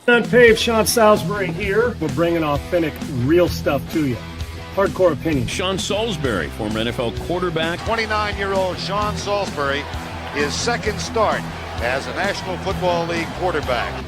UNPAVED, Sean Salisbury here. We're bringing authentic, real stuff to you. Hardcore opinion. Sean Salisbury, former NFL quarterback. 29-year-old Sean Salisbury, his second start as a National Football League quarterback.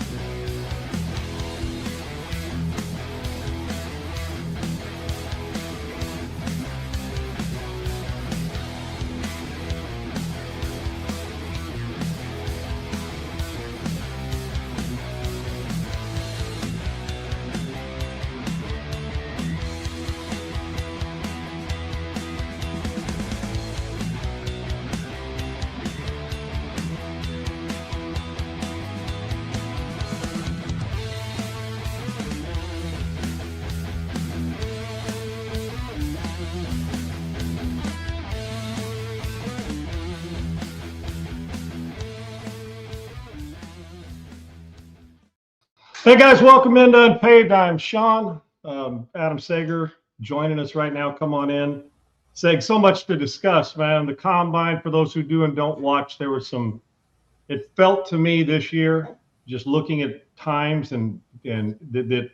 Hey guys, welcome into Unpaved. I'm Sean. Adam Sager joining us right now. Come on in. Seg, so much to discuss, man. The combine, for those who do and don't watch, there was some, it felt to me this year, just looking at times and that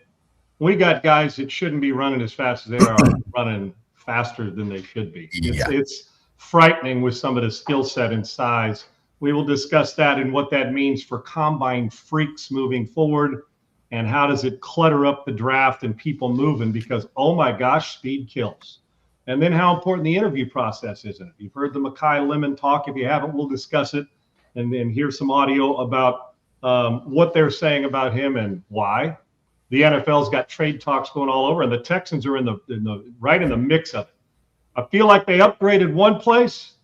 we got guys that shouldn't be running as fast as they are running faster than they should be. It's frightening with some of the skill set and size. We will discuss that and what that means for combine freaks moving forward. And how does it clutter up the draft and people moving? Because, oh my gosh, speed kills. And then how important the interview process is. And if you've heard the Makai Lemon talk, if you haven't, we'll discuss it. And then here's some audio about what they're saying about him and why. The NFL's got trade talks going all over, and the Texans are right in the mix of it. I feel like they upgraded one place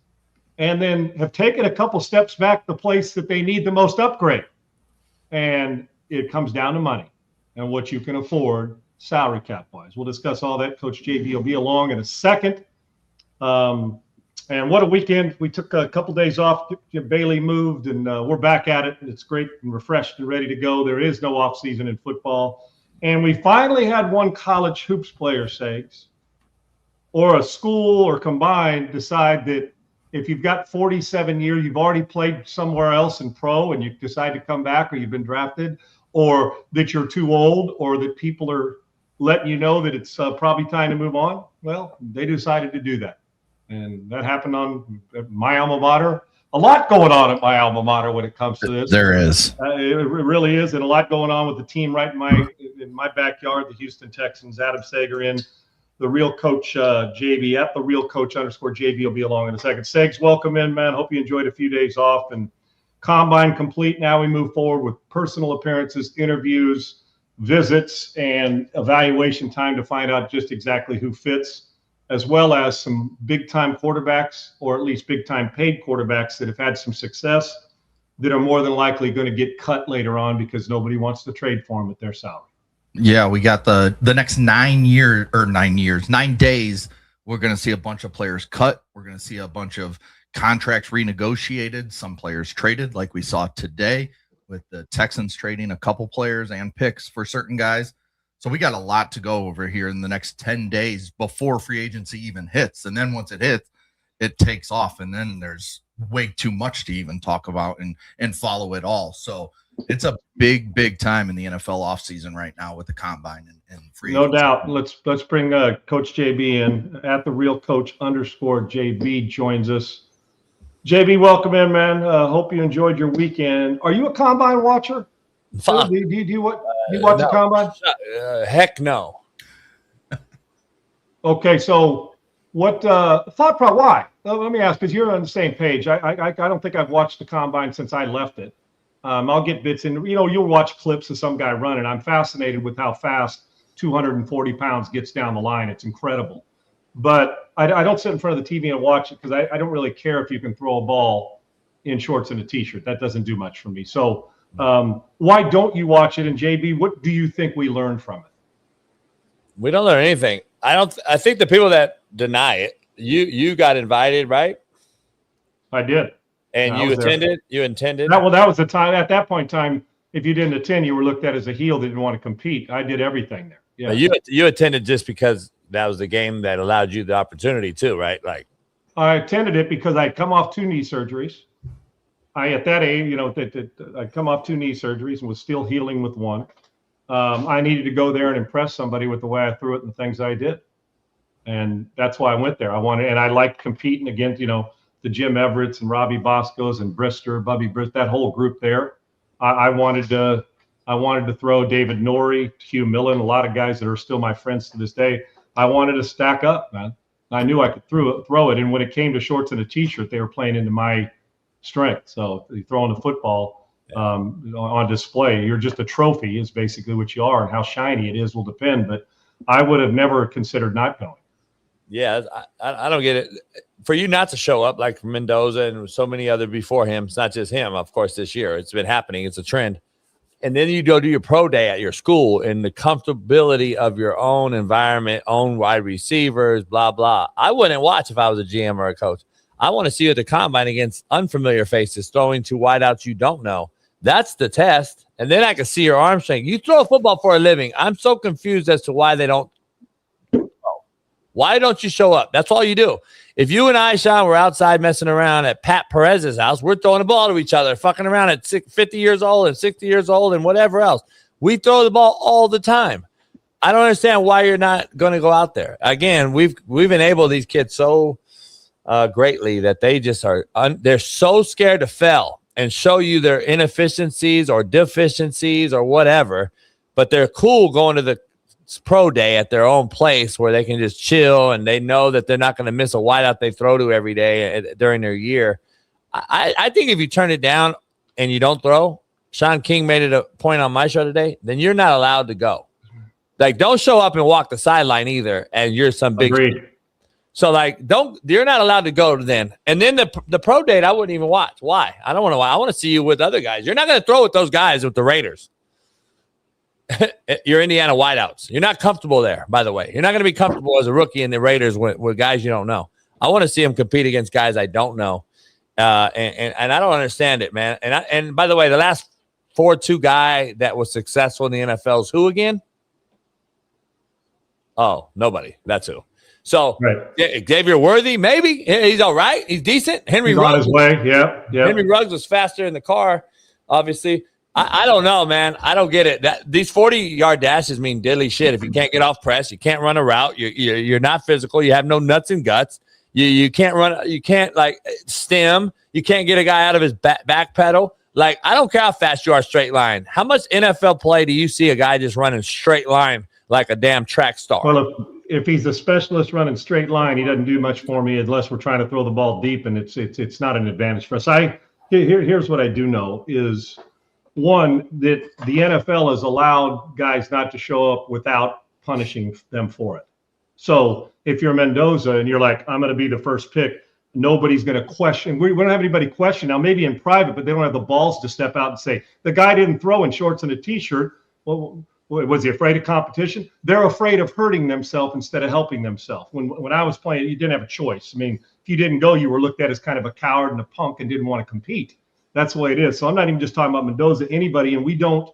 and then have taken a couple steps back the place that they need the most upgrade. And it comes down to money and what you can afford salary cap wise. We'll discuss all that. Coach JB will be along in a second. And what a weekend. We took a couple days off. Bailey moved and we're back at it. It's great and refreshed and ready to go. There is no offseason in football. And we finally had one college hoops player, Sags, or a school or combined decide that if you've got 47 years, you've already played somewhere else in pro and you decide to come back, or you've been drafted, or that you're too old, or that people are letting you know that it's probably time to move on. Well, they decided to do that. And that happened on my alma mater. A lot going on at my alma mater when it comes to this. There is. It really is. And a lot going on with the team right in my backyard, the Houston Texans. Adam Sager in. The real coach, JB, at the real coach _JB will be along in a second. Segs, welcome in, man. Hope you enjoyed a few days off. And combine complete. Now we move forward with personal appearances, interviews, visits, and evaluation time to find out just exactly who fits, as well as some big-time quarterbacks, or at least big-time paid quarterbacks that have had some success that are more than likely going to get cut later on because nobody wants to trade for them at their salary. Yeah, we got the next 9 days. We're going to see a bunch of players cut. We're going to see a bunch of contracts renegotiated, some players traded, like we saw today with the Texans trading a couple players and picks for certain guys. So we got a lot to go over here in the next 10 days before free agency even hits. And then once it hits, it takes off. And then there's way too much to even talk about and follow it all. So it's a big time in the NFL offseason right now with the combine and free agency. No doubt. Let's bring Coach JB in. At the real coach _JB joins us. JB, welcome in, man. Hope you enjoyed your weekend. Are you a combine watcher? Do you watch the combine? Heck no. Okay, so what thought process? Why? Let me ask, because you're on the same page. I don't think I've watched the combine since I left it. I'll get bits in. You'll watch clips of some guy running. I'm fascinated with how fast 240 pounds gets down the line. It's incredible. But I don't sit in front of the TV and watch it because I don't really care if you can throw a ball in shorts and a T-shirt. That doesn't do much for me. So why don't you watch it? And JB, what do you think we learned from it? We don't learn anything. I think the people that deny it, you got invited, right? I did. And you attended? There. You intended? That was the time. At that point in time, if you didn't attend, you were looked at as a heel that didn't want to compete. I did everything there. Yeah. You attended just because that was the game that allowed you the opportunity too, right? Like, I attended it because I'd come off 2 knee surgeries. At that age, I'd come off 2 knee surgeries and was still healing with one. I needed to go there and impress somebody with the way I threw it and the things I did. And that's why I went there. And I liked competing against, the Jim Everetts and Robbie Boscos and Brister, Bubby Brister, that whole group there. I wanted to throw David Norrie, Hugh Millen, a lot of guys that are still my friends to this day. I wanted to stack up, man. I knew I could throw it. And when it came to shorts and a T-shirt, they were playing into my strength. So throwing the football on display, you're just a trophy is basically what you are, and how shiny it is will depend. But I would have never considered not going. Yeah, I don't get it. For you not to show up like Mendoza and so many other before him, it's not just him, of course, this year. It's been happening. It's a trend. And then you go do your pro day at your school in the comfortability of your own environment, own wide receivers, blah, blah. I wouldn't watch if I was a GM or a coach. I want to see you at the combine against unfamiliar faces throwing to wideouts you don't know. That's the test. And then I can see your arm strength. You throw a football for a living. I'm so confused as to why they don't. Why don't you show up? That's all you do. If you and I, Sean, were outside messing around at Pat Perez's house, we're throwing the ball to each other, fucking around at 50 years old and 60 years old and whatever else. We throw the ball all the time. I don't understand why you're not going to go out there. Again, we've enabled these kids so greatly that they just are they're so scared to fail and show you their inefficiencies or deficiencies or whatever, but they're cool going to the pro day at their own place where they can just chill and they know that they're not going to miss a wideout they throw to every day during their year. I think if you turn it down and you don't throw, Sean King made it a point on my show today, then you're not allowed to go. Like, don't show up and walk the sideline either, and you're some big. Agreed. So, like, you're not allowed to go then. And then the pro date, I wouldn't even watch. Why? I don't want to. I want to see you with other guys. You're not going to throw with those guys with the Raiders. You're Indiana wideouts. You're not comfortable there, by the way. You're not going to be comfortable as a rookie in the Raiders with guys you don't know. I want to see him compete against guys I don't know. And I don't understand it, man. And by the way, the last 4-2 guy that was successful in the NFL is who again? Oh, nobody. That's who. So right. Xavier Worthy, maybe he's all right. He's decent. He's on his way. Yeah. Henry Ruggs was faster in the car, obviously. I don't know, man. I don't get it. These 40-yard dashes mean diddly shit. If you can't get off press, you can't run a route. You're not physical. You have no nuts and guts. You can't run. You can't like stem. You can't get a guy out of his back pedal. Like, I don't care how fast you are straight line. How much NFL play do you see a guy just running straight line like a damn track star? Well, if he's a specialist running straight line, he doesn't do much for me unless we're trying to throw the ball deep, and it's not an advantage for us. Here's what I do know is, one, that the NFL has allowed guys not to show up without punishing them for it. So if you're Mendoza and you're like, I'm going to be the first pick, nobody's going to question. We don't have anybody question. Now, maybe in private, but they don't have the balls to step out and say, the guy didn't throw in shorts and a T-shirt. Well, was he afraid of competition? They're afraid of hurting themselves instead of helping themselves. When I was playing, you didn't have a choice. I mean, if you didn't go, you were looked at as kind of a coward and a punk and didn't want to compete. That's the way it is. So I'm not even just talking about Mendoza, anybody, and we don't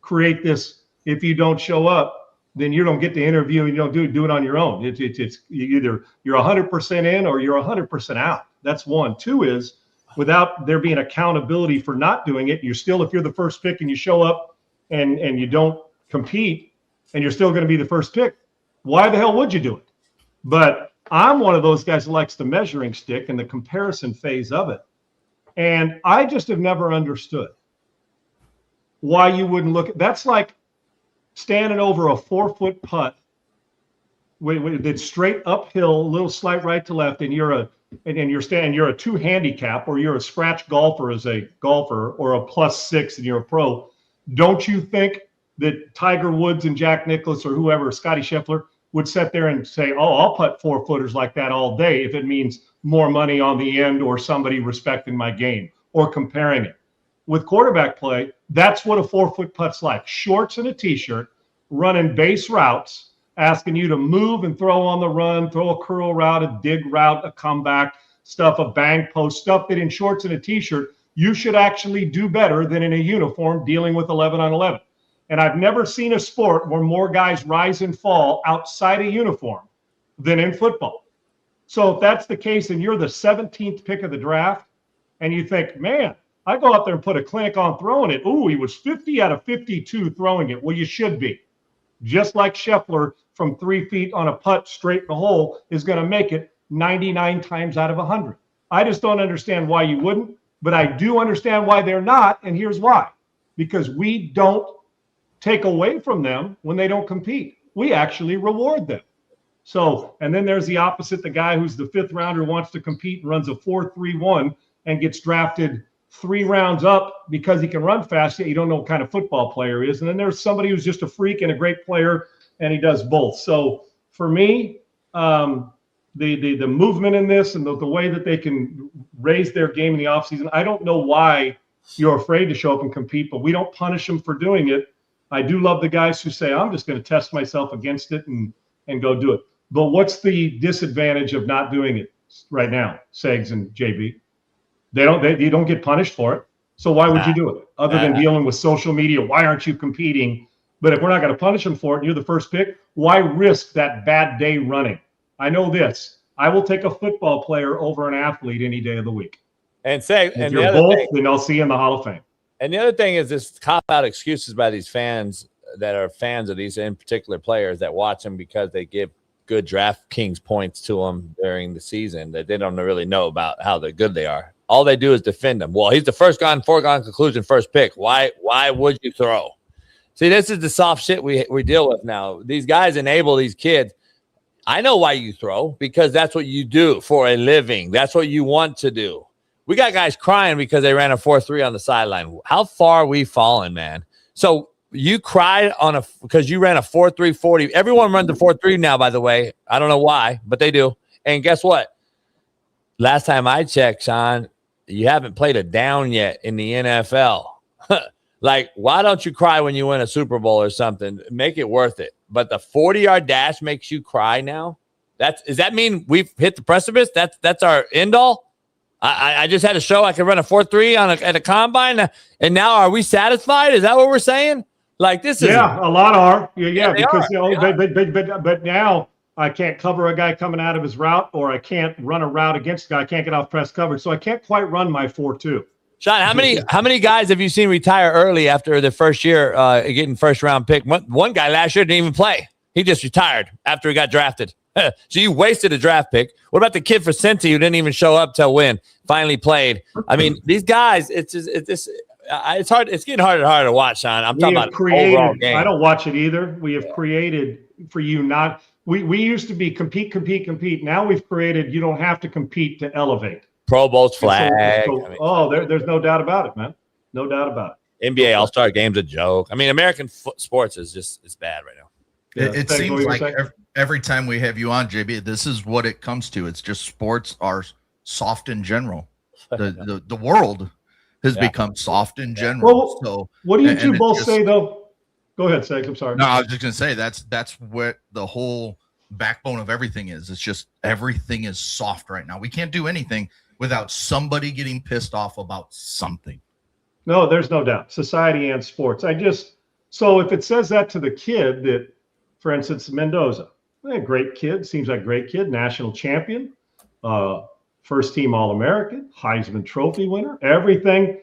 create this. If you don't show up, then you don't get the interview and you don't do it on your own. It's either you're 100% in or you're 100% out. That's one. Two is, without there being accountability for not doing it, you're still, if you're the first pick and you show up and you don't compete and you're still going to be the first pick, why the hell would you do it? But I'm one of those guys that likes the measuring stick and the comparison phase of it. And I just have never understood why you wouldn't look at that's like standing over a 4-foot putt that's straight uphill, a little slight right to left, and you're a 2 handicap, or you're a scratch golfer as a golfer, or a +6 and you're a pro. Don't you think that Tiger Woods and Jack Nicklaus or whoever, Scotty Scheffler, would sit there and say, oh, I'll putt 4-footers like that all day if it means more money on the end or somebody respecting my game or comparing it? With quarterback play, that's what a 4-foot putt's like. Shorts and a T-shirt, running base routes, asking you to move and throw on the run, throw a curl route, a dig route, a comeback stuff, a bang post, stuff that in shorts and a T-shirt, you should actually do better than in a uniform dealing with 11 on 11. And I've never seen a sport where more guys rise and fall outside a uniform than in football. So if that's the case and you're the 17th pick of the draft and you think, man, I go out there and put a clinic on throwing it. Ooh, he was 50 out of 52 throwing it. Well, you should be. Just like Scheffler from 3 feet on a putt straight in the hole is going to make it 99 times out of 100. I just don't understand why you wouldn't, but I do understand why they're not, and here's why. Because we don't take away from them when they don't compete. We actually reward them. So, and then there's the opposite, the guy who's the 5th rounder wants to compete and runs a 4.31 and gets drafted 3 rounds up because he can run fast, yet you don't know what kind of football player he is. And then there's somebody who's just a freak and a great player, and he does both. So for me, the movement in this and the way that they can raise their game in the offseason, I don't know why you're afraid to show up and compete, but we don't punish them for doing it. I do love the guys who say, I'm just going to test myself against it and go do it. But what's the disadvantage of not doing it right now, Segs and JB? You don't get punished for it. So why would you do it? Other than dealing with social media, why aren't you competing? But if we're not going to punish them for it and you're the first pick, why risk that bad day running? I know this. I will take a football player over an athlete any day of the week. And say, if and you're both, then I'll see you in the Hall of Fame. And the other thing is this cop-out excuses by these fans that are fans of these in particular players that watch them because they give good DraftKings points to them during the season that they don't really know about how good they are. All they do is defend them. Well, he's the foregone conclusion first pick. Why would you throw? See, this is the soft shit we deal with now. These guys enable these kids. I know why you throw, because that's what you do for a living. That's what you want to do. We got guys crying because they ran a 4.3 on the sideline. How far are we fallen, man? So you cried because you ran a 4.3 40. Everyone runs the 4.3 now, by the way. I don't know why, but they do. And guess what? Last time I checked, Sean, you haven't played a down yet in the NFL. Like, why don't you cry when you win a Super Bowl or something? Make it worth it. But the 40-yard dash makes you cry now? Does that mean we've hit the precipice? That's our end all? I just had a show I could run a 4.3 at a combine, and now are we satisfied? Is that what we're saying? Like, this is a lot are. Yeah, because are. But now I can't cover a guy coming out of his route, or I can't run a route against a guy. I can't get off press coverage, so I can't quite run my 4.2. Sean, how many guys have you seen retire early after the first year getting first round pick? One guy last year didn't even play. He just retired after he got drafted. So you wasted a draft pick. What about the kid for Cincy who didn't even show up till when finally played? I mean, these guys, it's hard. It's getting harder and harder to watch, Sean. I'm talking about overall game. I don't watch it either. We have created for you not. We used to be compete. Now we've created you don't have to compete to elevate. Pro Bowl's flag. There's no doubt about it, man. No doubt about it. NBA All-Star Game's a joke. I mean, American sports is bad right now. Yeah, it seems like every time we have you on, JB, this is what it comes to. It's just sports are soft in general. The world has become soft in general. Well, so what do you two both say, though? Go ahead, Segs. I'm sorry. No, I was just going to say that's what the whole backbone of everything is. It's just everything is soft right now. We can't do anything without somebody getting pissed off about something. No, there's no doubt. Society and sports. So if it says that to the kid that, for instance, Mendoza, great kid, seems like a great kid, national champion, first team All-American, Heisman Trophy winner, everything.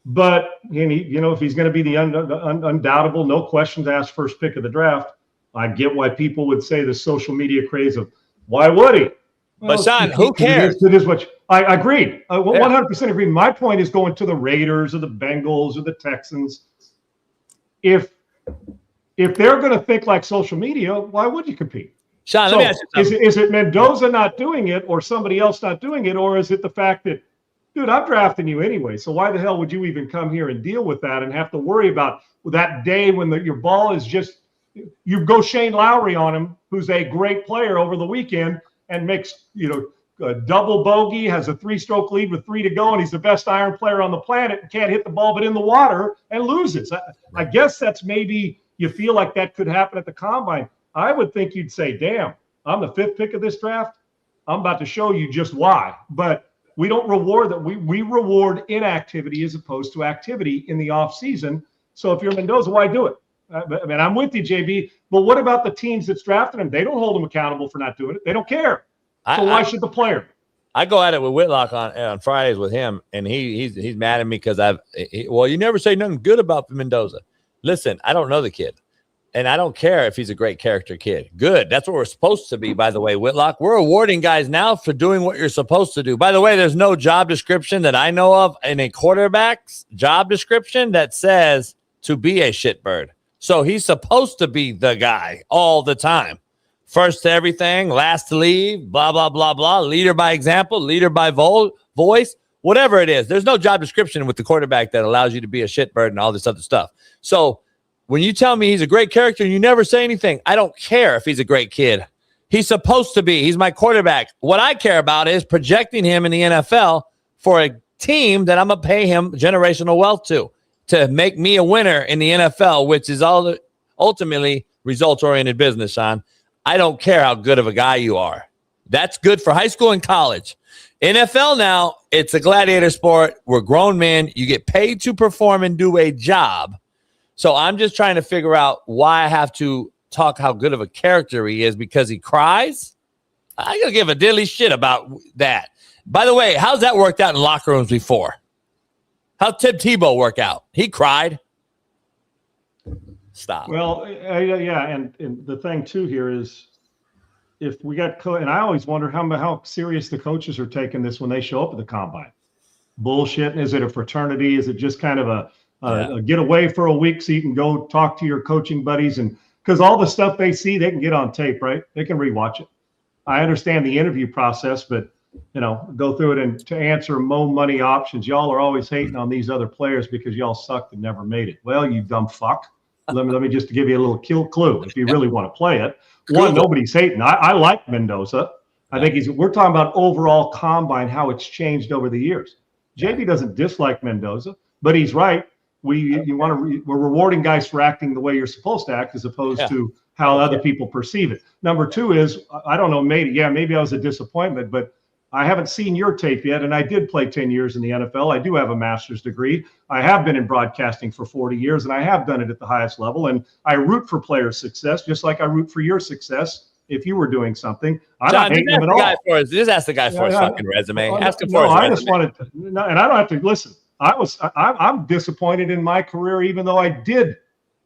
But if he's going to be the undoubtable, no questions asked first pick of the draft, I get why people would say the social media craze of why would he? But Sean, who cares? It is what I agreed. 100% agree. My point is going to the Raiders or the Bengals or the Texans. If they're going to think like social media, why would you compete? Sean, let me ask you something. Is it Mendoza not doing it or somebody else not doing it, or is it the fact that, dude, I'm drafting you anyway, so why the hell would you even come here and deal with that and have to worry about that day when your ball is just – you go Shane Lowry on him, who's a great player over the weekend, and makes, a double bogey, has a 3-stroke lead with 3 to go, and he's the best iron player on the planet and can't hit the ball but in the water and loses. I guess that's maybe you feel like that could happen at the combine. I would think you'd say, damn, I'm the 5th pick of this draft. I'm about to show you just why. But we don't reward that. We reward inactivity as opposed to activity in the offseason. So if you're Mendoza, why do it? I mean, I'm with you, JB. But what about the teams that's drafting him? They don't hold him accountable for not doing it. They don't care. So why should the player? I go at it with Whitlock on Fridays with him, and he's mad at me because you never say nothing good about Mendoza. Listen, I don't know the kid, and I don't care if he's a great character kid. Good. That's what we're supposed to be, by the way, Whitlock. We're awarding guys now for doing what you're supposed to do. By the way, there's no job description that I know of in a quarterback's job description that says to be a shitbird. So he's supposed to be the guy all the time. First to everything, last to leave, blah, blah, blah, blah. Leader by example, leader by voice, whatever it is. There's no job description with the quarterback that allows you to be a shitbird and all this other stuff. So when you tell me he's a great character and you never say anything, I don't care if he's a great kid. He's supposed to be. He's my quarterback. What I care about is projecting him in the NFL for a team that I'm going to pay him generational wealth to make me a winner in the NFL, which is all ultimately results-oriented business, Sean. I don't care how good of a guy you are. That's good for high school and college. NFL now, it's a gladiator sport. We're grown men. You get paid to perform and do a job. So I'm just trying to figure out why I have to talk how good of a character he is because he cries. I gotta give a diddly shit about that. By the way, how's that worked out in locker rooms before? How'd Tim Tebow work out? He cried. Stop. Well, yeah, and the thing too here is, if we got and I always wonder how serious the coaches are taking this when they show up at the combine. Bullshit. Is it a fraternity? Is it just kind of a get away for a week so you can go talk to your coaching buddies? And because all the stuff they see, they can get on tape, right? They can rewatch it. I understand the interview process, but go through it. And to answer Mo Money options, y'all are always hating on these other players because y'all sucked and never made it. Well, you dumb fuck. Let me just give you a little clue if you really want to play it. One, nobody's hating. I like Mendoza. I think we're talking about overall combine, how it's changed over the years. JB doesn't dislike Mendoza, but he's right. We're rewarding guys for acting the way you're supposed to act as opposed to how other people perceive it. Number two is, I don't know, maybe I was a disappointment, but I haven't seen your tape yet, and I did play 10 years in the NFL. I do have a master's degree. I have been in broadcasting for 40 years, and I have done it at the highest level, and I root for players' success just like I root for your success if you were doing something. I'm not hating him at all. Just ask the guy for his fucking resume. Ask him for his resume. Just wanted to, and I don't have to listen. I'm disappointed in my career, even though I did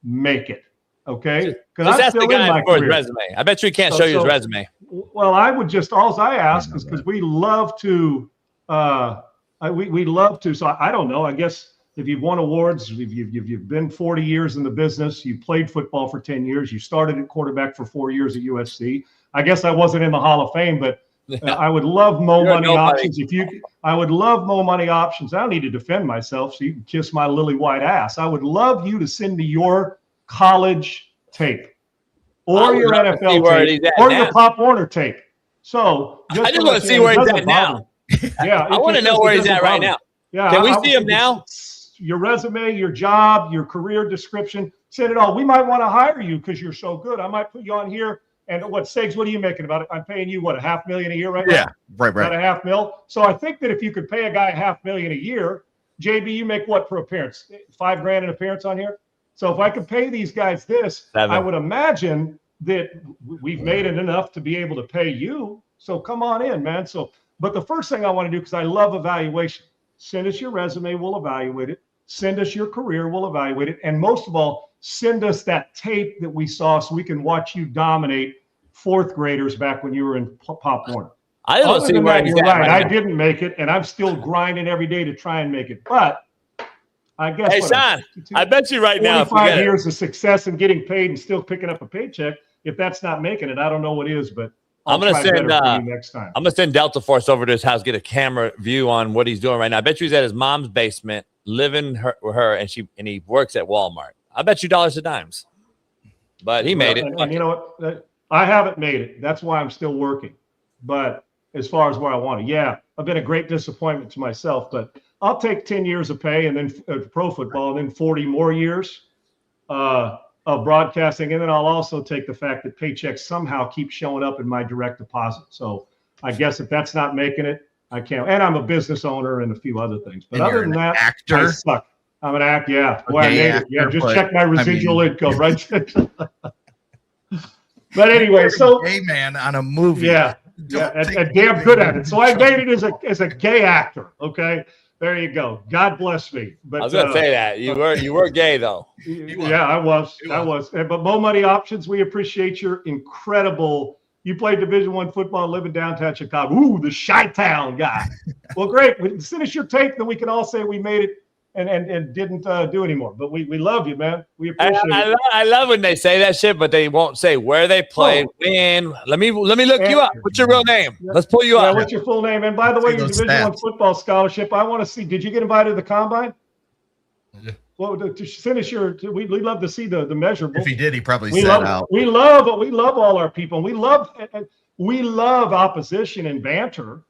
make it. Okay, because I'm still in my career. His resume. I bet you he can't show you his resume. Well, I would just all I ask is because we love to, we love to. So I don't know. I guess if you've won awards, you've been 40 years in the business, you played football for 10 years, you started at quarterback for 4 years at USC. I guess I wasn't in the Hall of Fame, but I would love Mo Money options. I would love Mo Money options. I don't need to defend myself, so you can kiss my lily white ass. I would love you to send me your college tape or your NFL tape or your Pop Warner tape. So I just want to see where he's at now. Yeah, I want to know where he's at right now. Yeah, can we see him now? Your resume, your job, your career description, send it all. We might want to hire you because you're so good. I might put you on here. And Segs, what are you making about it? I'm paying you what, $500,000 a year right now? Yeah, right. About $500,000. So I think that if you could pay a guy $500,000 a year, JB, you make what per appearance? $5,000 an appearance on here. So if I could pay these guys this, I would imagine that we've made it enough to be able to pay you. So come on in, man. So, but the first thing I want to do, because I love evaluation, send us your resume, we'll evaluate it. Send us your career, we'll evaluate it. And most of all, send us that tape that we saw so we can watch you dominate fourth graders back when you were in Pop Warner. I don't see where you're right. I didn't make it, and I'm still grinding every day to try and make it. But I guess. Hey, Sean, I bet you right now, 45 years of success and getting paid and still picking up a paycheck. If that's not making it, I don't know what is. But I'm going to send next time. I'm going to send Delta Force over to his house, get a camera view on what he's doing right now. I bet you he's at his mom's basement, living with her, and he works at Walmart. I bet you dollars to dimes. But he made it. And you know what? I haven't made it. That's why I'm still working. But as far as where I want to, I've been a great disappointment to myself. But I'll take 10 years of pay and then pro football and then 40 more years of broadcasting. And then I'll also take the fact that paychecks somehow keep showing up in my direct deposit. So I guess if that's not making it, I can't. And I'm a business owner and a few other things. But other than that, I suck. I'm an actor. Yeah. Boy, I made it. Yeah. Just check my residual income, right? But anyway, so hey man, on a movie. Yeah. Yeah, and damn good at it. So I made it as a gay actor. Okay, there you go. God bless me. But I was gonna say that you were gay though. Yeah, I was. But Mo Money Options, we appreciate your incredible. You played Division I football, living downtown Chicago. Ooh, the Chi-Town guy. Well, great. Finish your tape, then we can all say we made it and didn't do anymore. But we love you, man. We appreciate it. I love when they say that shit, but they won't say where they played, when. Let me look you up. What's your real name? Let's pull you up. What's your full name? And by the way, your Division I football scholarship, I want to see. Did you get invited to the combine? Yeah. Well, to finish we'd love to see the measurable. If he did, he probably we said love, out. We love all our people. We love opposition and banter,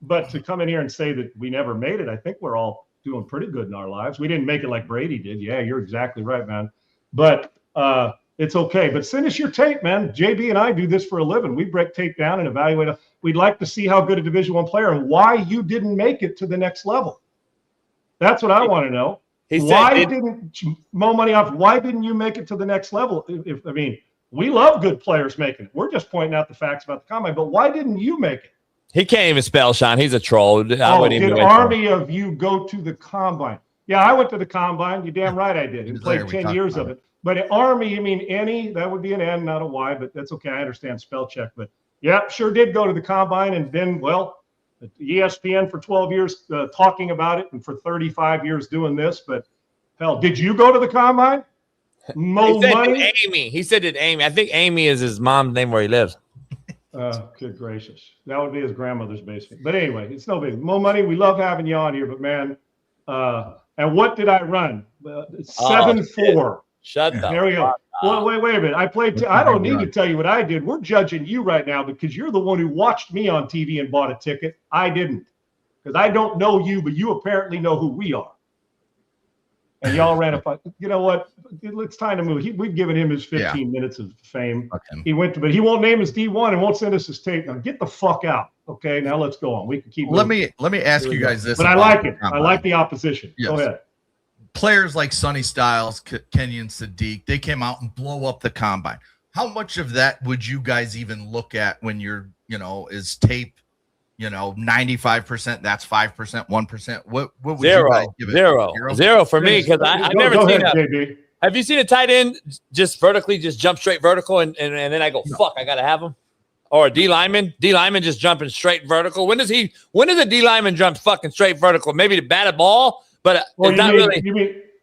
but to come in here and say that we never made it, I think we're all doing pretty good in our lives. We didn't make it like Brady did. Yeah, you're exactly right, man. But it's okay. But send us your tape, man. JB and I do this for a living. We break tape down and evaluate it. We'd like to see how good a Division I player and why you didn't make it to the next level. That's what I want to know. Why didn't you make it to the next level? I mean, we love good players making it. We're just pointing out the facts about the combine, but why didn't you make it? He can't even spell, Sean. He's a troll. Did Army of you go to the combine? Yeah, I went to the combine. You're damn right I did. And played 10 years of it. But Army, you mean any? That would be an N, not a Y, but that's okay. I understand spell check. But yeah, sure did go to the combine and then, well, ESPN for 12 years talking about it and for 35 years doing this. But hell, did you go to the combine? Amy. He said it, Amy. I think Amy is his mom's name where he lives. Good gracious. That would be his grandmother's basement. But anyway, it's no big. Mo Money, we love having you on here, but man, and what did I run? 7-4. Shut up. There we go. Well, wait a minute. I played. I don't need to tell you what I did. We're judging you right now because you're the one who watched me on TV and bought a ticket. I didn't, because I don't know you, but you apparently know who we are. And y'all ran up. You know what? It's time to move. We've given him his 15 minutes of fame. Okay. He went to, but he won't name his D1 and won't send us his tape. Now get the fuck out. Okay, now let's go on. We can keep. Let me ask you guys this. But I like it. I like the opposition. Yes. Go ahead. Players like Sonny Styles, Kenyon Sadiq, they came out and blow up the combine. How much of that would you guys even look at when you're, is tape, 95%, that's 5%, 1%? What would you guys give it? Zero for me, because I've never seen JB. Have you seen a tight end just vertically, just jump straight vertical, and then I go, fuck, I got to have him? Or a D lineman just jumping straight vertical. When does a D lineman jump fucking straight vertical? Maybe to bat a ball, but it's not really.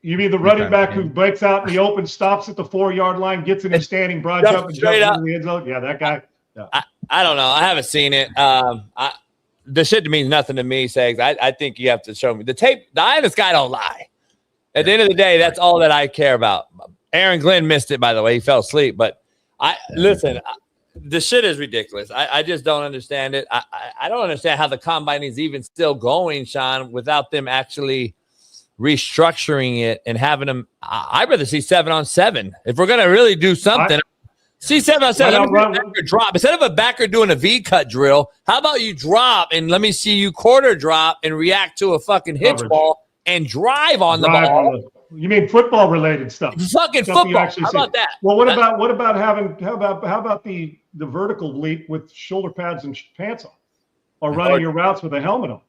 You mean the running back who breaks out in the open, stops at the 4-yard line, gets in a standing broad jump and jumps into the end zone? Yeah, that guy. Yeah. I don't know. I haven't seen it. The shit means nothing to me, Sags. I think you have to show me the tape. The honest guy don't lie. At the end of the day, that's all that I care about. Aaron Glenn missed it, by the way. He fell asleep. But listen, the shit is ridiculous. I just don't understand it. I don't understand how the combine is even still going, Sean, without them actually restructuring it and having them. I'd rather see 7-on-7. If we're going to really do something, see 7-on-7. Drop. Instead of a backer doing a V-cut drill, how about you drop and let me see you quarter drop and react to a fucking hitch ball and drive on the ball. You mean football related stuff? Fucking football. How about that? Well, what about having? How about the vertical leap with shoulder pads and pants on, or running your routes with a helmet on,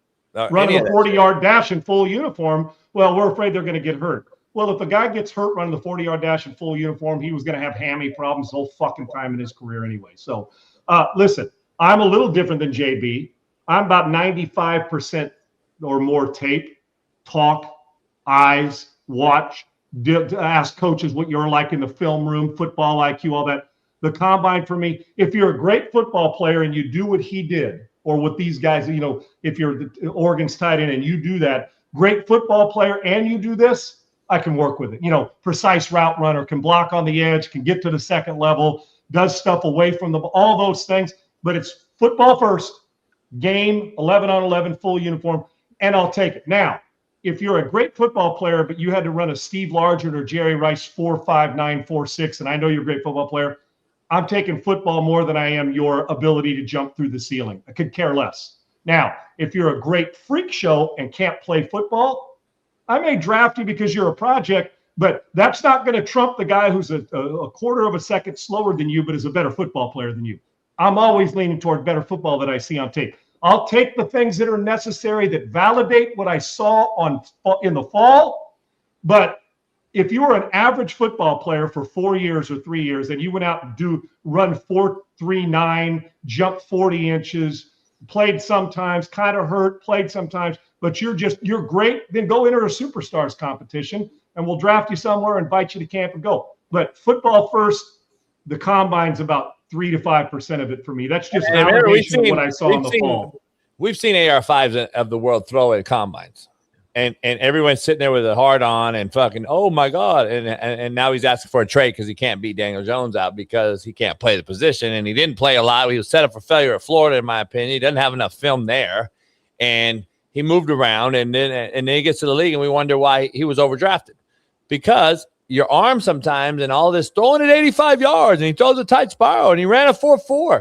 running a 40-yard dash in full uniform? Well, we're afraid they're going to get hurt. Well, if a guy gets hurt running the 40-yard dash in full uniform, he was going to have hammy problems the whole fucking time in his career anyway. So, listen, I'm a little different than JB. I'm about 95% or more tape, talk, eyes, watch, ask coaches what you're like in the film room, football IQ, all that. The combine for me, if you're a great football player and you do what he did, or what these guys, if you're the Oregon's tight end and you do that, great football player, and you do this, I can work with it. Precise route runner, can block on the edge, can get to the second level, does stuff away from all those things. But it's football first, game, 11-on-11, full uniform, and I'll take it. Now, if you're a great football player, but you had to run a Steve Largent or Jerry Rice 4.59, 4.6, and I know you're a great football player, I'm taking football more than I am your ability to jump through the ceiling. I could care less. Now, if you're a great freak show and can't play football, I may draft you because you're a project, but that's not going to trump the guy who's a quarter of a second slower than you, but is a better football player than you. I'm always leaning toward better football that I see on tape. I'll take the things that are necessary that validate what I saw in the fall. But if you were an average football player for 4 years or 3 years and you went out and run 4.39, jump 40 inches, played sometimes, kind of hurt, played sometimes, but you're great, then go enter a superstars competition and we'll draft you somewhere, invite you to camp and go. But football first, the combine's about 3 to 5% of it for me. That's just validation of what I saw in the fall. We've seen AR5s of the world throw at combines. And everyone's sitting there with a hard on and fucking, oh my God. And now he's asking for a trade because he can't beat Daniel Jones out because he can't play the position. And he didn't play a lot. He was set up for failure at Florida, in my opinion. He doesn't have enough film there. And he moved around and then he gets to the league and we wonder why he was overdrafted. Because your arm sometimes and all this throwing at 85 yards and he throws a tight spiral and he ran a 4.4.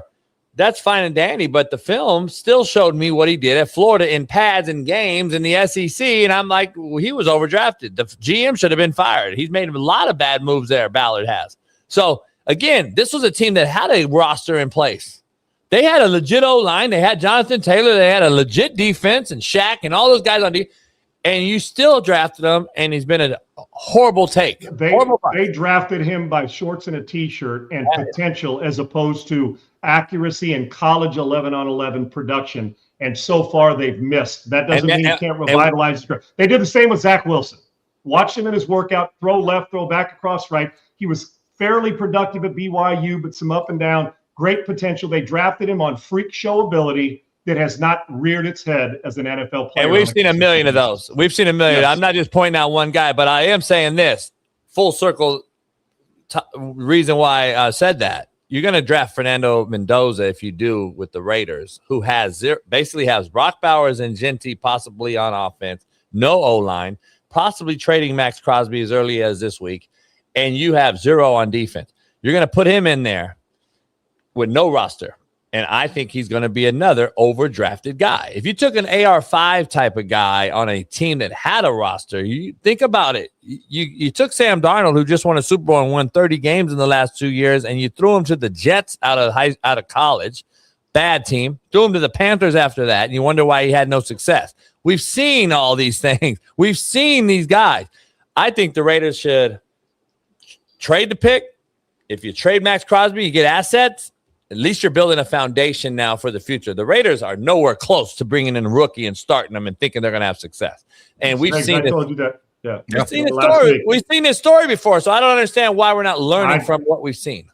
That's fine and dandy, but the film still showed me what he did at Florida in pads and games in the SEC, and I'm like, well, he was overdrafted. The GM should have been fired. He's made a lot of bad moves there, Ballard has. So, again, this was a team that had a roster in place. They had a legit O-line. They had Jonathan Taylor. They had a legit defense and Shaq and all those guys on defense. And you still drafted him, and he's been a horrible take. They drafted him by shorts and a T-shirt and potential as opposed to accuracy and college 11-on-11 production. And so far, they've missed. That doesn't mean you can't revitalize. They did the same with Zach Wilson. Watched him in his workout, throw left, throw back across right. He was fairly productive at BYU, but some up and down. Great potential. They drafted him on freak show ability that has not reared its head as an NFL player. And we've seen a million of those. We've seen a million. Yes. I'm not just pointing out one guy, but I am saying this. Full circle reason why I said that. You're going to draft Fernando Mendoza if you do with the Raiders, who basically has Brock Bowers and Genty possibly on offense, no O-line, possibly trading Max Crosby as early as this week, and you have 0 on defense. You're going to put him in there with no roster. And I think he's going to be another overdrafted guy. If you took an AR5 type of guy on a team that had a roster, you think about it. You took Sam Darnold, who just won a Super Bowl and won 30 games in the last 2 years, and you threw him to the Jets out of college, bad team. Threw him to the Panthers after that, and you wonder why he had no success. We've seen all these things. We've seen these guys. I think the Raiders should trade the pick. If you trade Max Crosby, you get assets. At least you're building a foundation now for the future. The Raiders are nowhere close to bringing in a rookie and starting them and thinking they're going to have success. And we've seen it. Yeah. We've seen this story. We've seen this story before, so I don't understand why we're not learning from what we've seen.